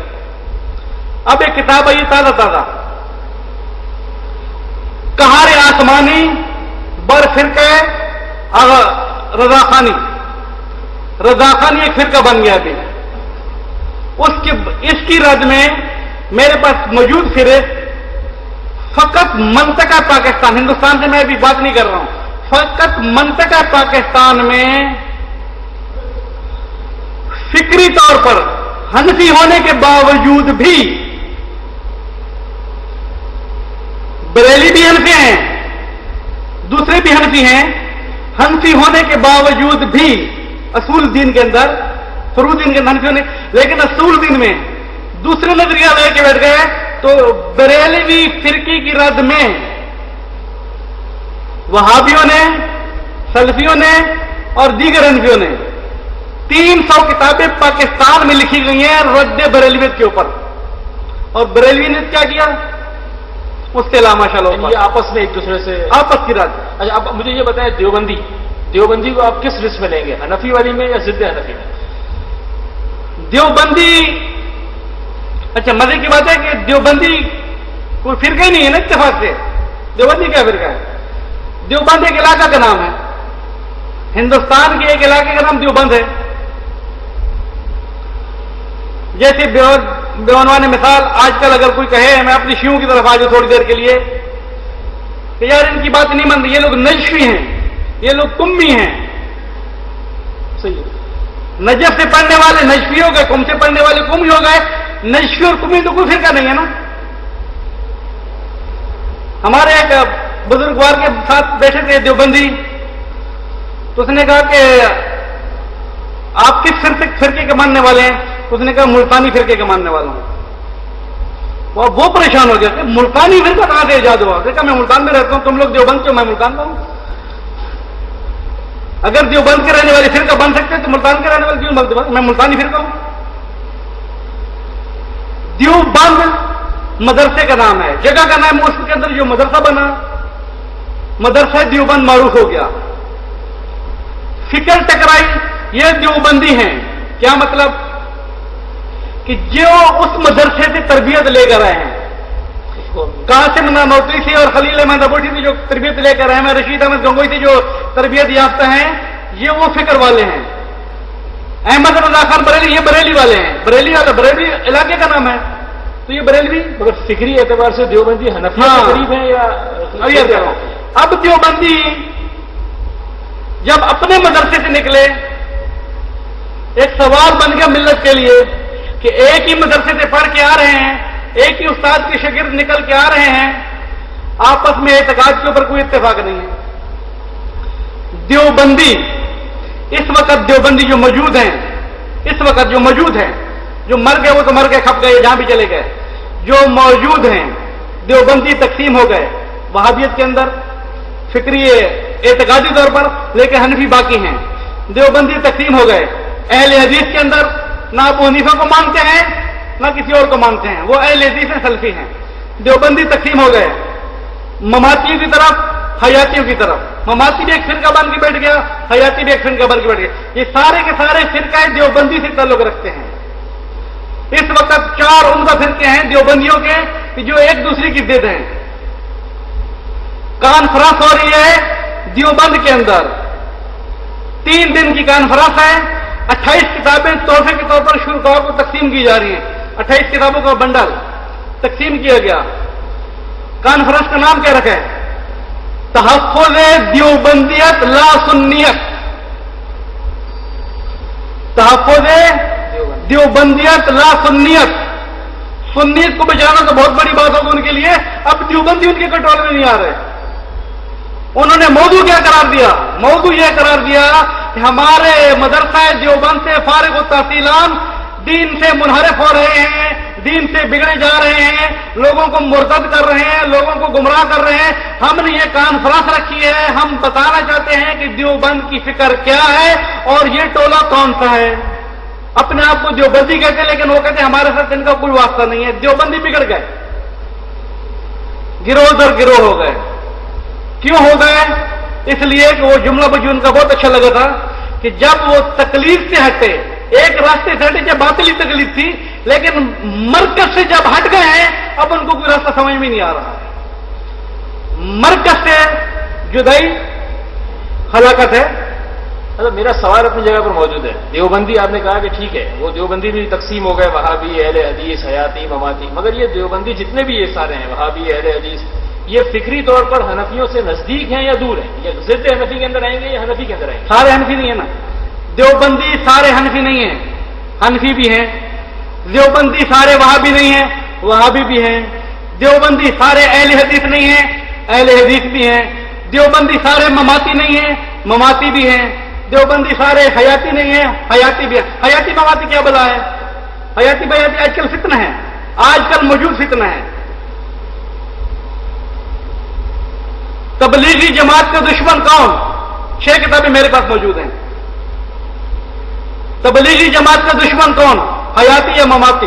اب ایک کتاب آئی تازہ تازہ، کہار آسمانی بر فرقہ رضا خانی۔ رضا خانی ایک فرقہ بن گیا ابھی، اس کی رد میں میرے پاس موجود فہرست فقط منطقہ پاکستان، ہندوستان سے میں ابھی بات نہیں کر رہا ہوں، فقط منطقہ پاکستان میں فکری طور پر حنفی ہونے کے باوجود بھی، بریلی بھی حنفی ہیں، دوسرے بھی حنفی ہیں، حنفی ہونے کے باوجود بھی اصول دین کے اندر، فروع دین کے اندر حنفی ہونے، لیکن اصول دین میں دوسرے نظریہ لے کے بیٹھ گئے، تو بریلوی فرقے کی رد میں وہابیوں نے، سلفیوں نے اور دیگر حنفیوں نے 300 کتابیں پاکستان میں لکھی گئی ہیں رد بریلویت کے اوپر، اور بریلوی نے کیا کیا اس کے علاوہ ماشاءاللہ یہ آپس میں ایک دوسرے سے آپس کی رد۔ اچھا اب مجھے یہ بتائیں، دیوبندی کو آپ کس لسٹ میں لیں گے، حنفی والی میں یا ضد حنفی میں؟ دیوبندی، اچھا مزے کی بات ہے کہ دیوبندی کوئی فرقہ ہی نہیں ہے نا اتفاق سے، دیوبندی کیا فرقہ ہے؟ دیوبند ایک علاقہ کا نام ہے، ہندوستان کے ایک علاقے کا نام دیوبند ہے۔ جیسے بیونوان مثال، آج کل اگر کوئی کہے، میں اپنی شیعوں کی طرف آ جاؤں تھوڑی دیر کے لیے، کہ یار ان کی بات نہیں مانتے، یہ لوگ نجفی ہیں، یہ لوگ کمی ہیں، صحیح ہے، نجف سے پڑھنے والے نجفی ہو گئے، کم سے پڑھنے والے کمی ہو گئے، نجفی اور کمی تو کوئی فرقہ نہیں ہے نا۔ ہمارے ایک بزرگوار کے ساتھ بیٹھے تھے دیوبندی، تو اس نے کہا کہ آپ کس فرقے کے ماننے والے ہیں؟ اس نے کہا ملتانی فرقے کے ماننے والا ہوں۔ وہ پریشان ہو گیا کہ ملتانی فرقہ کہاں سے ایجاد ہوا؟ کہا میں ملتان میں رہتا ہوں، تم لوگ دیوبند کے، میں ملتان میں ہوں۔ اگر دیوبند کے رہنے والے فرقہ بن سکتے ہیں تو ملتان کے رہنے والے کیوں بنتے؟ میں ملتانی فرقہ ہوں۔ دیوبند مدرسے کا نام ہے، جگہ کا نام، اس کے اندر جو مدرسہ بنا، مدرسہ دیوبند معروف ہو گیا۔ فکر ٹکرائی، یہ دیوبندی ہیں، کیا مطلب؟ کہ جو اس مدرسے سے تربیت لے کر آئے ہیں، قاسم نانوتوی سے اور خلیل احمد ابوٹھی سے جو تربیت لے کر آئے ہیں، رشید احمد گنگوئی سے جو تربیت یافتہ ہیں، یہ وہ فکر والے ہیں۔ احمد رضا خان بریلی، یہ بریلی والے ہیں، بریلی والا، بریلی علاقے کا نام ہے، تو یہ بریلوی مگر فکری اعتبار سے دیوبندی حنفی کے قریب ہیں یا اب دیوبندی جب اپنے مدرسے سے نکلے، ایک سوال بن گیا ملت کے لیے کہ ایک ہی مدرسے سے پڑھ کے آ رہے ہیں، ایک ہی استاد کے شاگرد نکل کے آ رہے ہیں، آپس میں اعتقاد کے اوپر کوئی اتفاق نہیں ہے۔ دیوبندی اس وقت، دیوبندی جو موجود ہیں اس وقت، جو موجود ہیں، جو مر گئے وہ تو مر گئے، کھپ گئے، جہاں بھی چلے گئے، جو موجود ہیں دیوبندی تقسیم ہو گئے وہابیت کے اندر فکری اعتقادی طور پر، لیکن حنفی باقی ہیں۔ دیوبندی تقسیم ہو گئے اہل حدیث کے اندر، نہ ابو حنیفہ کو مانتے ہیں نہ کسی اور کو مانتے ہیں، وہ اہل حدیث ہیں، سلفی ہیں۔ دیوبندی تقسیم ہو گئے مماتیوں کی طرف، حیاتیوں کی طرف۔ مماتی بھی ایک فرقہ بن کے بیٹھ گیا، حیاتی بھی ایک فرقہ بن کے بیٹھ گیا۔ یہ سارے کے سارے فرقہ دیوبندی سے تعلق رکھتے ہیں۔ اس وقت 4 عمدہ فرقے ہیں دیوبندیوں کے جو ایک دوسرے کی ضد ہیں۔ کانفرنس ہو رہی ہے دیوبند کے اندر، 3 دن کی کانفرنس ہے، 28 کتابیں تحفے کے طور پر شرکاء کو تقسیم کی جا رہی ہیں۔ 28 کتابوں کا بنڈل تقسیم کیا گیا۔ کانفرنس کا نام کیا رکھا ہے؟ تحفظ دیوبندیت لا سنیت۔ تحفظ دیوبندیت لا سنیت، سنیت کو بچانا تو بہت بڑی بات ہوگی ان کے لیے. اب دیوبندی ان کے کنٹرول میں نہیں آ رہے. انہوں نے موضوع کیا قرار دیا؟ موضوع یہ قرار دیا کہ ہمارے مدرسہ دیوبند سے فارغ التحصیلان دین سے منحرف ہو رہے ہیں، دین سے بگڑے جا رہے ہیں، لوگوں کو مرتد کر رہے ہیں، لوگوں کو گمراہ کر رہے ہیں. ہم نے یہ کانفرنس رکھی ہے، ہم بتانا چاہتے ہیں کہ دیوبند کی فکر کیا ہے اور یہ ٹولہ کون سا ہے. اپنے آپ کو دیوبندی کہتے ہیں لیکن وہ کہتے ہیں ہمارے ساتھ ان کا کوئی واسطہ نہیں ہے. دیوبندی بگڑ گئے، گروہ در گروہ ہو گئے. کیوں ہو گئے؟ اس لیے کہ وہ جملہ مجھے ان کا بہت اچھا لگا تھا کہ جب وہ تکلیف سے ہٹے، ایک راستے سے ہٹے جب باطلی تکلیف تھی، لیکن مرکز سے جب ہٹ گئے ہیں اب ان کو کوئی راستہ سمجھ میں نہیں آ رہا ہے. مرکز سے جدائی ہلاکت ہے. میرا سوال اپنی جگہ پر موجود ہے. دیوبندی آپ نے کہا کہ ٹھیک ہے، وہ دیوبندی بھی تقسیم ہو گئے، وہابی، اہل حدیث، حیاتی، مماتی. مگر یہ دیوبندی جتنے بھی یہ سارے ہیں، وہابی، اہل حدیث، یہ فکری طور پر حنفیوں سے نزدیک ہیں یا دور ہیں؟ یہ ضد حنفی کے اندر آئیں گے یا حنفی کے اندر آئیں گے؟ سارے حنفی نہیں ہے نا. دیوبندی سارے حنفی نہیں ہیں، حنفی بھی ہیں. دیوبندی سارے وہابی نہیں ہیں، وہابی بھی ہیں. دیوبندی سارے اہل حدیث نہیں ہیں، اہل حدیث بھی ہیں. دیوبندی سارے مماتی نہیں ہیں، مماتی بھی ہیں. دیوبندی سارے حیاتی نہیں ہیں، حیاتی بھی ہیں. حیاتی مماتی کیا بلا ہے؟ حیاتی بیاتی آج کل فتنہ ہے، آج کل موجود فتنہ ہے. تبلیغی جماعت کا دشمن کون؟ 6 کتابیں میرے پاس موجود ہیں. تبلیغی جماعت کا دشمن کون؟ حیاتی یا مماتی؟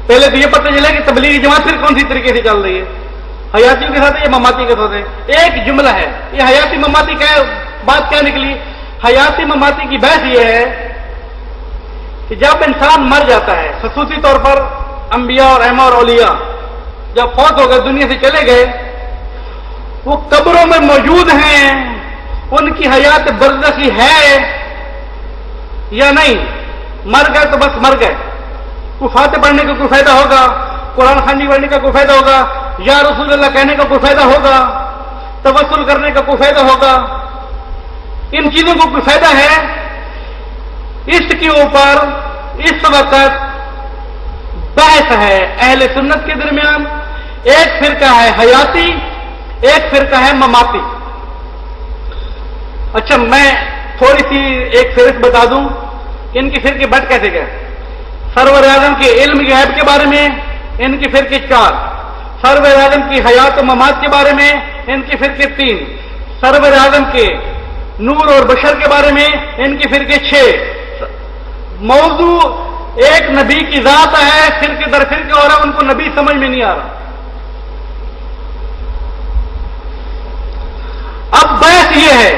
پہلے تو یہ پتہ چلے کہ تبلیغی جماعت پھر کون سی طریقے سے چل رہی ہے، حیاتیوں کے ساتھ ہے یا مماتی کے ساتھ ہے. ایک جملہ ہے یہ حیاتی مماتی کا بات کیا نکلی؟ حیاتی مماتی کی بحث یہ ہے کہ جب انسان مر جاتا ہے، خصوصی طور پر انبیاء اور ائمہ اور اولیاء جب فوت ہو گئے، دنیا سے چلے گئے، وہ قبروں میں موجود ہیں، ان کی حیات برزخی ہے یا نہیں؟ مر گئے تو بس مر گئے. کوئی فاتح پڑھنے کا کوئی فائدہ ہوگا؟ قرآن خوانی پڑھنے کا کوئی فائدہ ہوگا؟ یا رسول اللہ کہنے کا کوئی فائدہ ہوگا؟ توسل کرنے کا کوئی فائدہ ہوگا؟ ان چیزوں کو کوئی فائدہ ہے؟ اس کے اوپر اس وقت بحث ہے اہل سنت کے درمیان. ایک فرقہ ہے حیاتی، ایک فرقہ ہے مماتی. اچھا میں تھوڑی سی ایک فہرست بتا دوں کہ ان کی فرقے بٹ کیسے گئے. سرور اعظم کے علم غیب کے بارے میں ان کی فرقے 4، سرور اعظم کی حیات و ممات کے بارے میں ان کی فرقے 3، سرور اعظم کے نور اور بشر کے بارے میں ان کی فرقے 6. موضوع ایک نبی کی ذات ہے، فرقے در فرقے اور ان کو نبی سمجھ میں نہیں آ رہا. اب بحث یہ ہے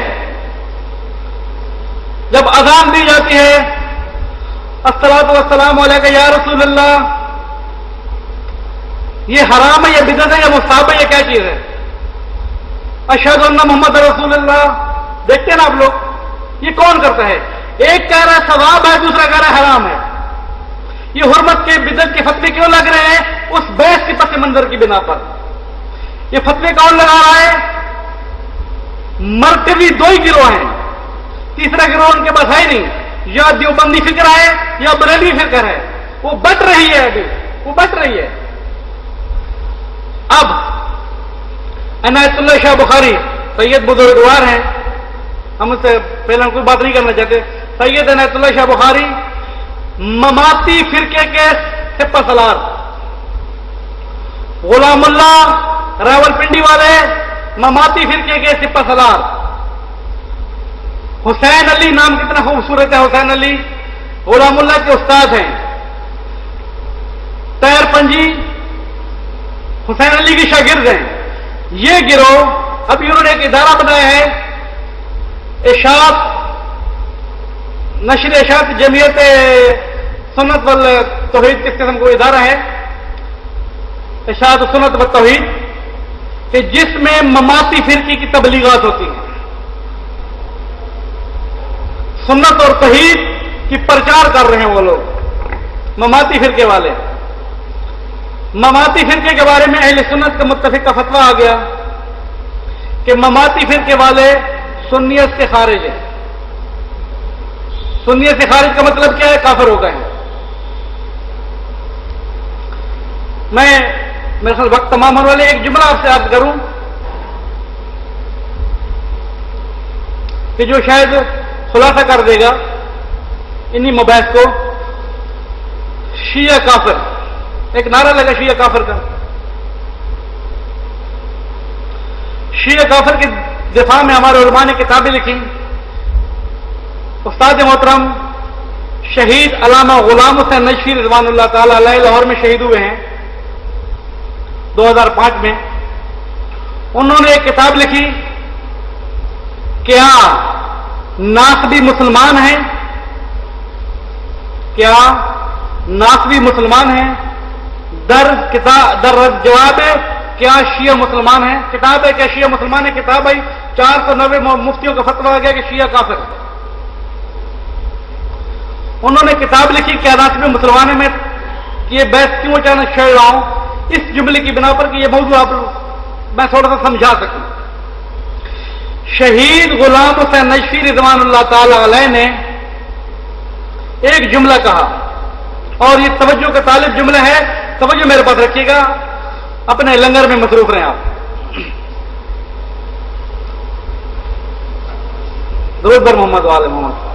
جب اذان دی جاتی ہے الصلاۃ والسلام علیک یا رسول اللہ، یہ حرام ہے یا بدعت ہے یا مستحب ہے، یہ کیا چیز ہے؟ اشہد ان محمد رسول اللہ. دیکھتے ہیں نا آپ لوگ یہ کون کرتا ہے؟ ایک کہہ رہا ہے ثواب ہے، دوسرا کہہ رہا ہے حرام ہے. یہ حرمت کے بدعت کے فتوے کیوں لگ رہے ہیں؟ اس بحث کے پس منظر کی بنا پر. یہ فتوے کون لگا رہا ہے؟ مرکزی 2 ہی گروہ ہیں، تیسرا گروہ ان کے پاس ہے نہیں. یا دیوبندی فکر ہے یا بریلوی فکر ہے. وہ بٹ رہی ہے، ابھی وہ بٹ رہی ہے. اب عنایت اللہ شاہ بخاری سید بزرگوار ہیں، ہم اس سے پہلے ہم کوئی بات نہیں کرنا چاہتے. سید عنایت اللہ شاہ بخاری مماتی فرقے کے سپہ سالار، غلام اللہ راول پنڈی والے مماتی فرقے کے سپہ سالار. حسین علی نام کتنا خوبصورت ہے، حسین علی غلام اللہ کے استاد ہیں. طاہر پنجی حسین علی کے شاگرد ہیں. یہ گروہ اب انہوں نے ایک ادارہ بنایا ہے، اشاعت نشر اشاعت جمعیت سنت والتوحید کس قسم کو ادارہ ہے، اشاعت سنت والتوحید، کہ جس میں مماتی فرقے کی تبلیغات ہوتی ہیں. سنت اور توحید کی پرچار کر رہے ہیں وہ لوگ مماتی فرقے والے. مماتی فرقے کے بارے میں اہل سنت کا متفق کا فتویٰ آ گیا کہ مماتی فرقے والے سنیت سے خارج ہیں. سنیت سے خارج کا مطلب کیا ہے؟ کافر ہو گئے ہیں. میں میرے خیال وقت تمام ہونے والے، ایک جملہ آپ سے عرض کروں کہ جو شاید خلاصہ کر دے گا انہی مباحث کو. شیعہ کافر، ایک نعرہ لگا شیعہ کافر کا. شیعہ کافر کے دفاع میں ہمارے علماء نے کتابیں لکھی. استاد محترم شہید علامہ غلام حسین نجفی رضوان اللہ تعالی علیہ لاہور میں شہید ہوئے ہیں 2005 میں. انہوں نے ایک کتاب لکھی، کیا ناصبی مسلمان ہیں؟ کیا ناصبی مسلمان ہیں؟ در جواب ہے کیا شیعہ مسلمان ہیں؟ کتاب ہے کیا شیعہ مسلمان ہے؟ کتاب آئی 490 مفتیوں کا فتویٰ آ گیا کہ شیعہ کافر. انہوں نے کتاب لکھی کیا ناصبی مسلمان ہے. میں یہ بحث کیوں اچانک چھیڑ رہا ہوں؟ اس جملے کی بنا پر کہ یہ موضوع آپ میں تھوڑا سا سمجھا سکوں. شہید غلام حسین نجفی رضوان اللہ تعالی علیہ نے ایک جملہ کہا، اور یہ توجہ کا طالب جملہ ہے، توجہ میرے پاس رکھیے گا، اپنے لنگر میں مصروف رہیں آپ. درود بر محمد و آل محمد.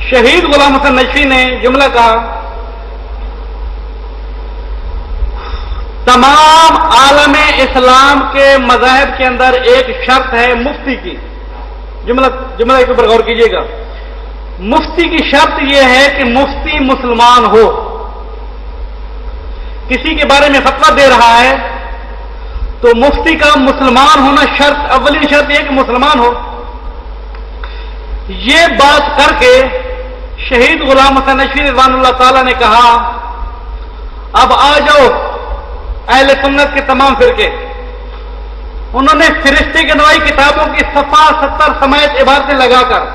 شہید غلام حسین نجفی نے جملہ کہا، تمام عالم اسلام کے مذاہب کے اندر ایک شرط ہے مفتی کی. جملہ کے اوپر غور کیجیے گا. مفتی کی شرط یہ ہے کہ مفتی مسلمان ہو. کسی کے بارے میں فتویٰ دے رہا ہے تو مفتی کا مسلمان ہونا شرط، اولین شرط یہ کہ مسلمان ہو. یہ بات کر کے شہید غلام حسین نجفی رضوان اللہ تعالی نے کہا، اب آ جاؤ اہل سنت کے تمام فرقے. انہوں نے فرشتے کے نوائی کتابوں کی صفحہ 70 سمیت عبارتیں لگا کر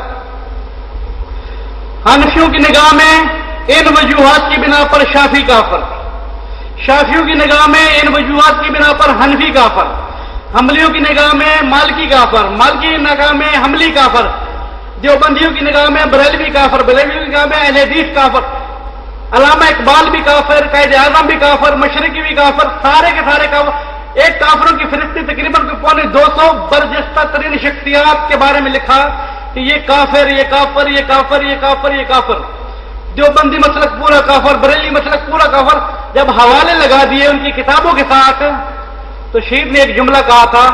حنفیوں کی نگاہ میں ان وجوہات کی بنا پر شافعی کافر، شافعیوں کی نگاہ میں ان وجوہات کی بنا پر حنفی کافر، حنبلیوں کی نگاہ میں مالکی کافر، مالکی کی نگاہ میں حنبلی کافر، دیوبندیوں کی نگاہ میں بریلوی کافر، بریلویوں کی نگاہ میں اہل حدیث کافر، علامہ اقبال بھی کافر، قائد اعظم بھی کافر، مشرقی بھی کافر، سارے کے سارے کافر. ایک کافروں کی فہرست تقریباً 250 برجستہ ترین شخصیات کے بارے میں لکھا کہ یہ کافر، یہ کافر، یہ کافر، یہ کافر، یہ کافر. دیوبندی مسلک پورا کافر، بریلی مسلک پورا کافر. جب حوالے لگا دیے ان کی کتابوں کے ساتھ تو شہید نے ایک جملہ کہا تھا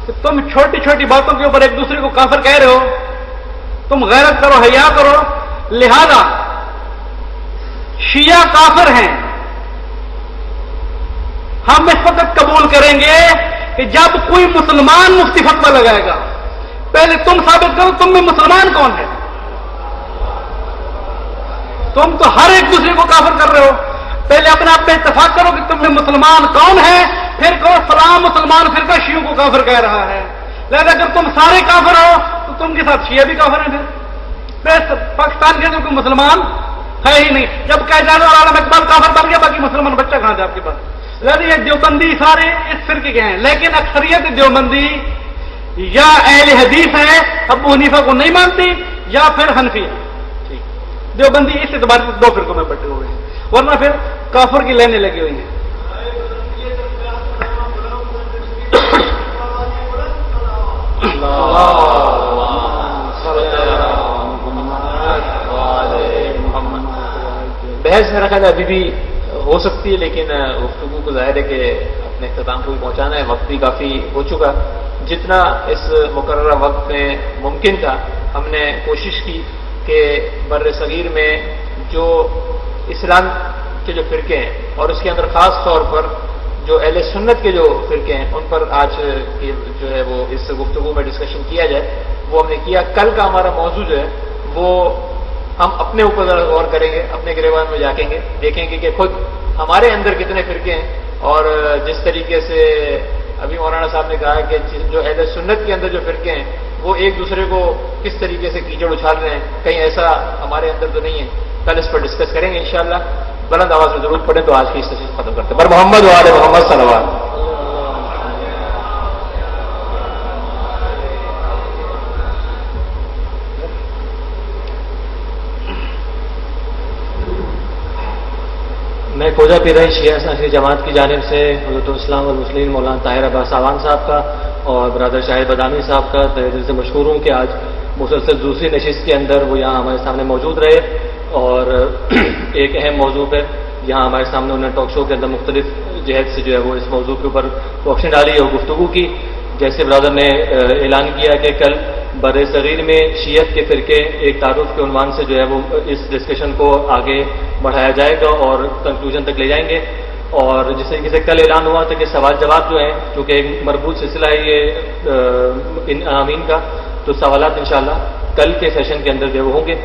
کہ تم چھوٹی چھوٹی باتوں کے اوپر ایک دوسرے کو کافر کہہ رہے ہو، تم غیرت کرو، حیا کرو. لہذا شیعہ کافر ہیں. ہم اس وقت قبول کریں گے کہ جب کوئی مسلمان مفتی فتویٰ لگائے گا، پہلے تم ثابت کرو تم میں مسلمان کون ہے. تم تو ہر ایک دوسرے کو کافر کر رہے ہو. پہلے اپنے آپ میں اتفاق کرو کہ تم میں مسلمان کون ہے، پھر کہو فلاں مسلمان فرقہ شیعوں کو کافر کہہ رہا ہے. لہذا اگر تم سارے کافر ہو تو تم کے ساتھ شیعہ بھی کافر ہیں. پھر پاکستان کے اندر کوئی مسلمان ہے ہی نہیں. جب قائد اعظم اور علامہ اقبال کافر بن گیا، باقی مسلمان بچہ کہاں تھا آپ کے پاس؟ لہذا یہ دیوبندی سارے اس فرقے کے ہیں، لیکن اکثریت دیوبندی یا اہل حدیث ہے، ابو حنیفہ کو نہیں مانتی، یا پھر حنفی ہے. دیوبندی اس اعتبار سے 2 فرقوں میں بٹے ہوئے ہیں، ورنہ پھر کافر کی لینے لگی ہوئی ہیں. بحث میرا خیال ہے ابھی بھی ہو سکتی ہے، لیکن گفتگو کو ظاہر ہے کہ اپنے اختتام کو بھی پہنچانا ہے. وقت بھی کافی ہو چکا. جتنا اس مقررہ وقت میں ممکن تھا ہم نے کوشش کی کہ بر صغیر میں جو اسلام کے جو فرقے ہیں اور اس کے اندر خاص طور پر جو اہل سنت کے جو فرقے ہیں ان پر آج جو ہے وہ اس گفتگو میں ڈسکشن کیا جائے. وہ ہم نے کیا. کل کا ہمارا موضوع جو ہے وہ ہم اپنے اوپر غور کریں گے، اپنے گریبان میں جاکیں گے، دیکھیں گے کہ خود ہمارے اندر کتنے فرقے ہیں، اور جس طریقے سے ابھی مولانا صاحب نے کہا کہ جو اہل سنت کے اندر جو فرقے ہیں وہ ایک دوسرے کو کس طریقے سے کیچڑ اچھال رہے ہیں، کہیں ایسا ہمارے اندر تو نہیں ہے. کل اس پر ڈسکس کریں گے انشاءاللہ. بلند آواز میں ضرورت پڑے تو آج کی اس تشریف ختم کرتے ہیں. بر محمد و آل محمد صلوات. میں کوجا پیرائی شیعہ اسلامی جماعت کی جانب سے حضرت الاسلام والمسلمین مولانا طاہر عباس ساوان صاحب کا اور برادر شاہد بدامی صاحب کا تہہ دل سے مشکور ہوں کہ آج مسلسل دوسری نشست کے اندر وہ یہاں ہمارے سامنے موجود رہے اور ایک اہم موضوع پر یہاں ہمارے سامنے انہوں نے ٹاک شو کے اندر مختلف جہد سے جو ہے وہ اس موضوع کے اوپر روشنی ڈالی اور گفتگو کی. جیسے برادر نے اعلان کیا کہ کل بر صغیر میں شیعت کے فرقے ایک تعارف کے عنوان سے جو ہے وہ اس ڈسکشن کو آگے بڑھایا جائے گا اور کنکلوژن تک لے جائیں گے. اور جس طریقے سے کل اعلان ہوا تھا کہ سوال جواب جو ہیں چونکہ ایک مربوط سلسلہ ہے یہ آمین کا, تو سوالات انشاءاللہ کل کے سیشن کے اندر جو وہ ہوں گے.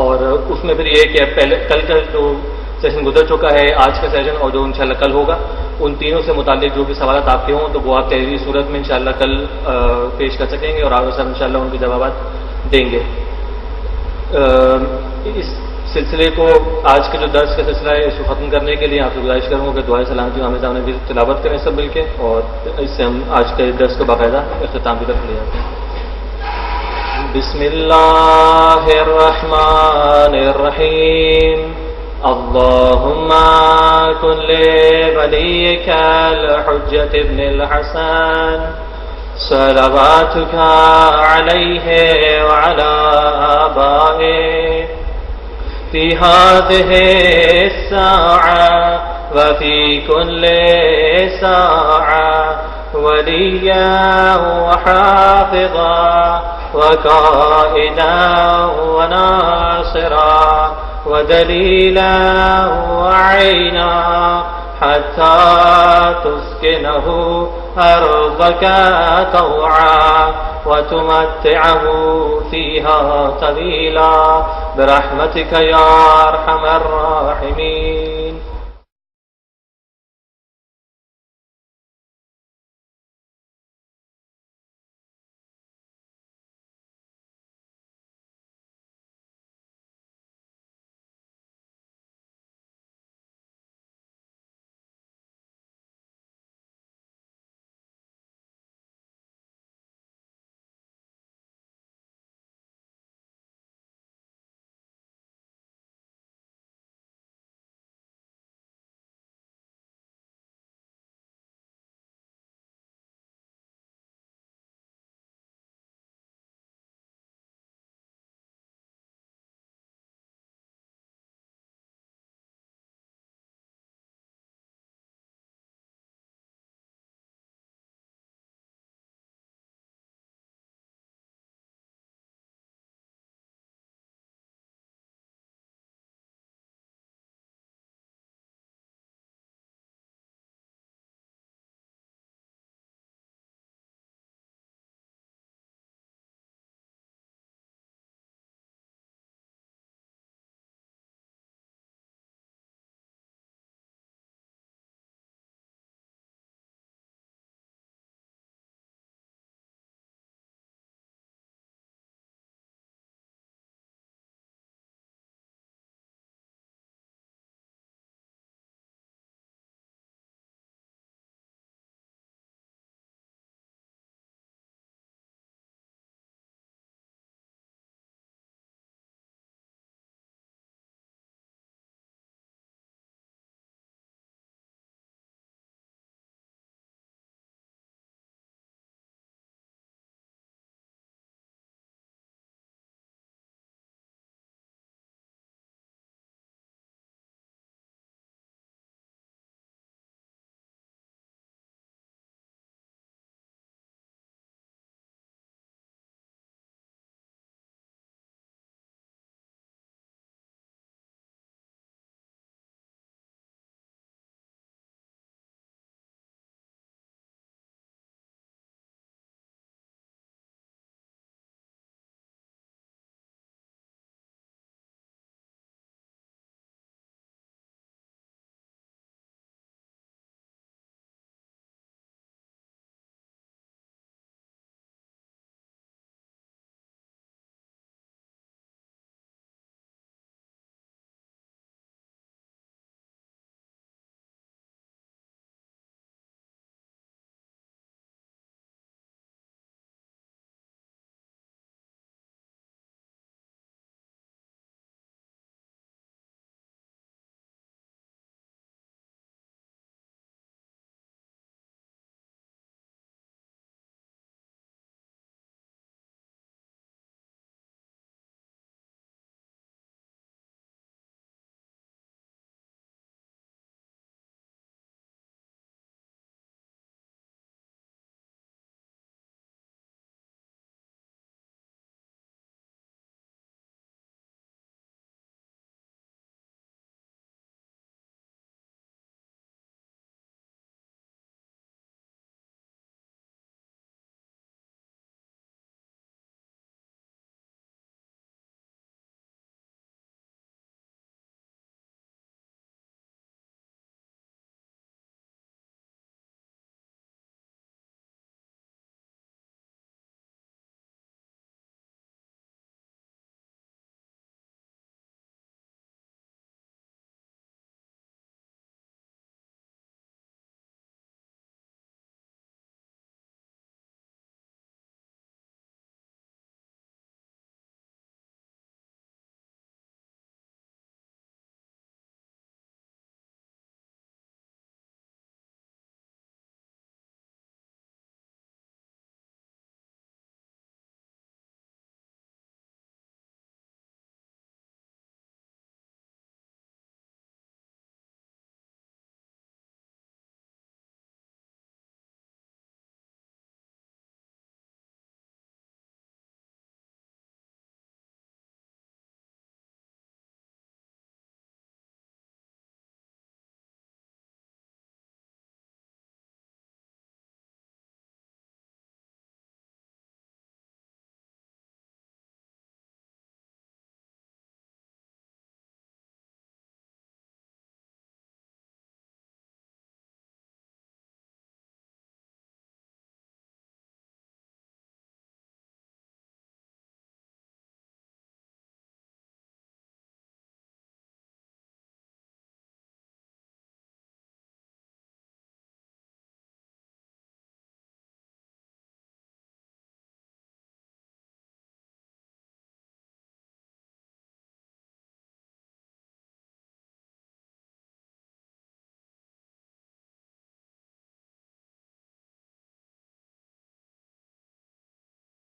اور اس میں پھر یہ کہ پہلے کل کا جو سیشن گزر چکا ہے, آج کا سیشن اور جو انشاءاللہ کل ہوگا, ان تینوں سے متعلق جو بھی سوالات آپ کے ہوں تو وہ آپ تحریری صورت میں انشاءاللہ کل پیش کر سکیں گے اور آپ صاحب انشاءاللہ ان کے جوابات دیں گے. اس سلسلے کو آج کا جو درس کا سلسلہ ہے اس کو ختم کرنے کے لیے آپ سے گزارش کروں گا کہ دعائے سلامتی ہمیں سامنے بھی تلاوت کریں سب مل کے, اور اس سے ہم آج کے درس کو باقاعدہ اختتام کی طرف لے جاتے ہیں. بسم اللہ الرحمن الرحیم. اللهم كن لوليك الحجة ابن الحسن صلواتك عليه وعلى آبائه في هذه الساعة وفي كل ساعة وليا وحافظا وقائدا وناصرا ودليلا وعينا حتى تسكنه أرضك طوعا وتمتعه فيها طويلا برحمتك يا أرحم الراحمين.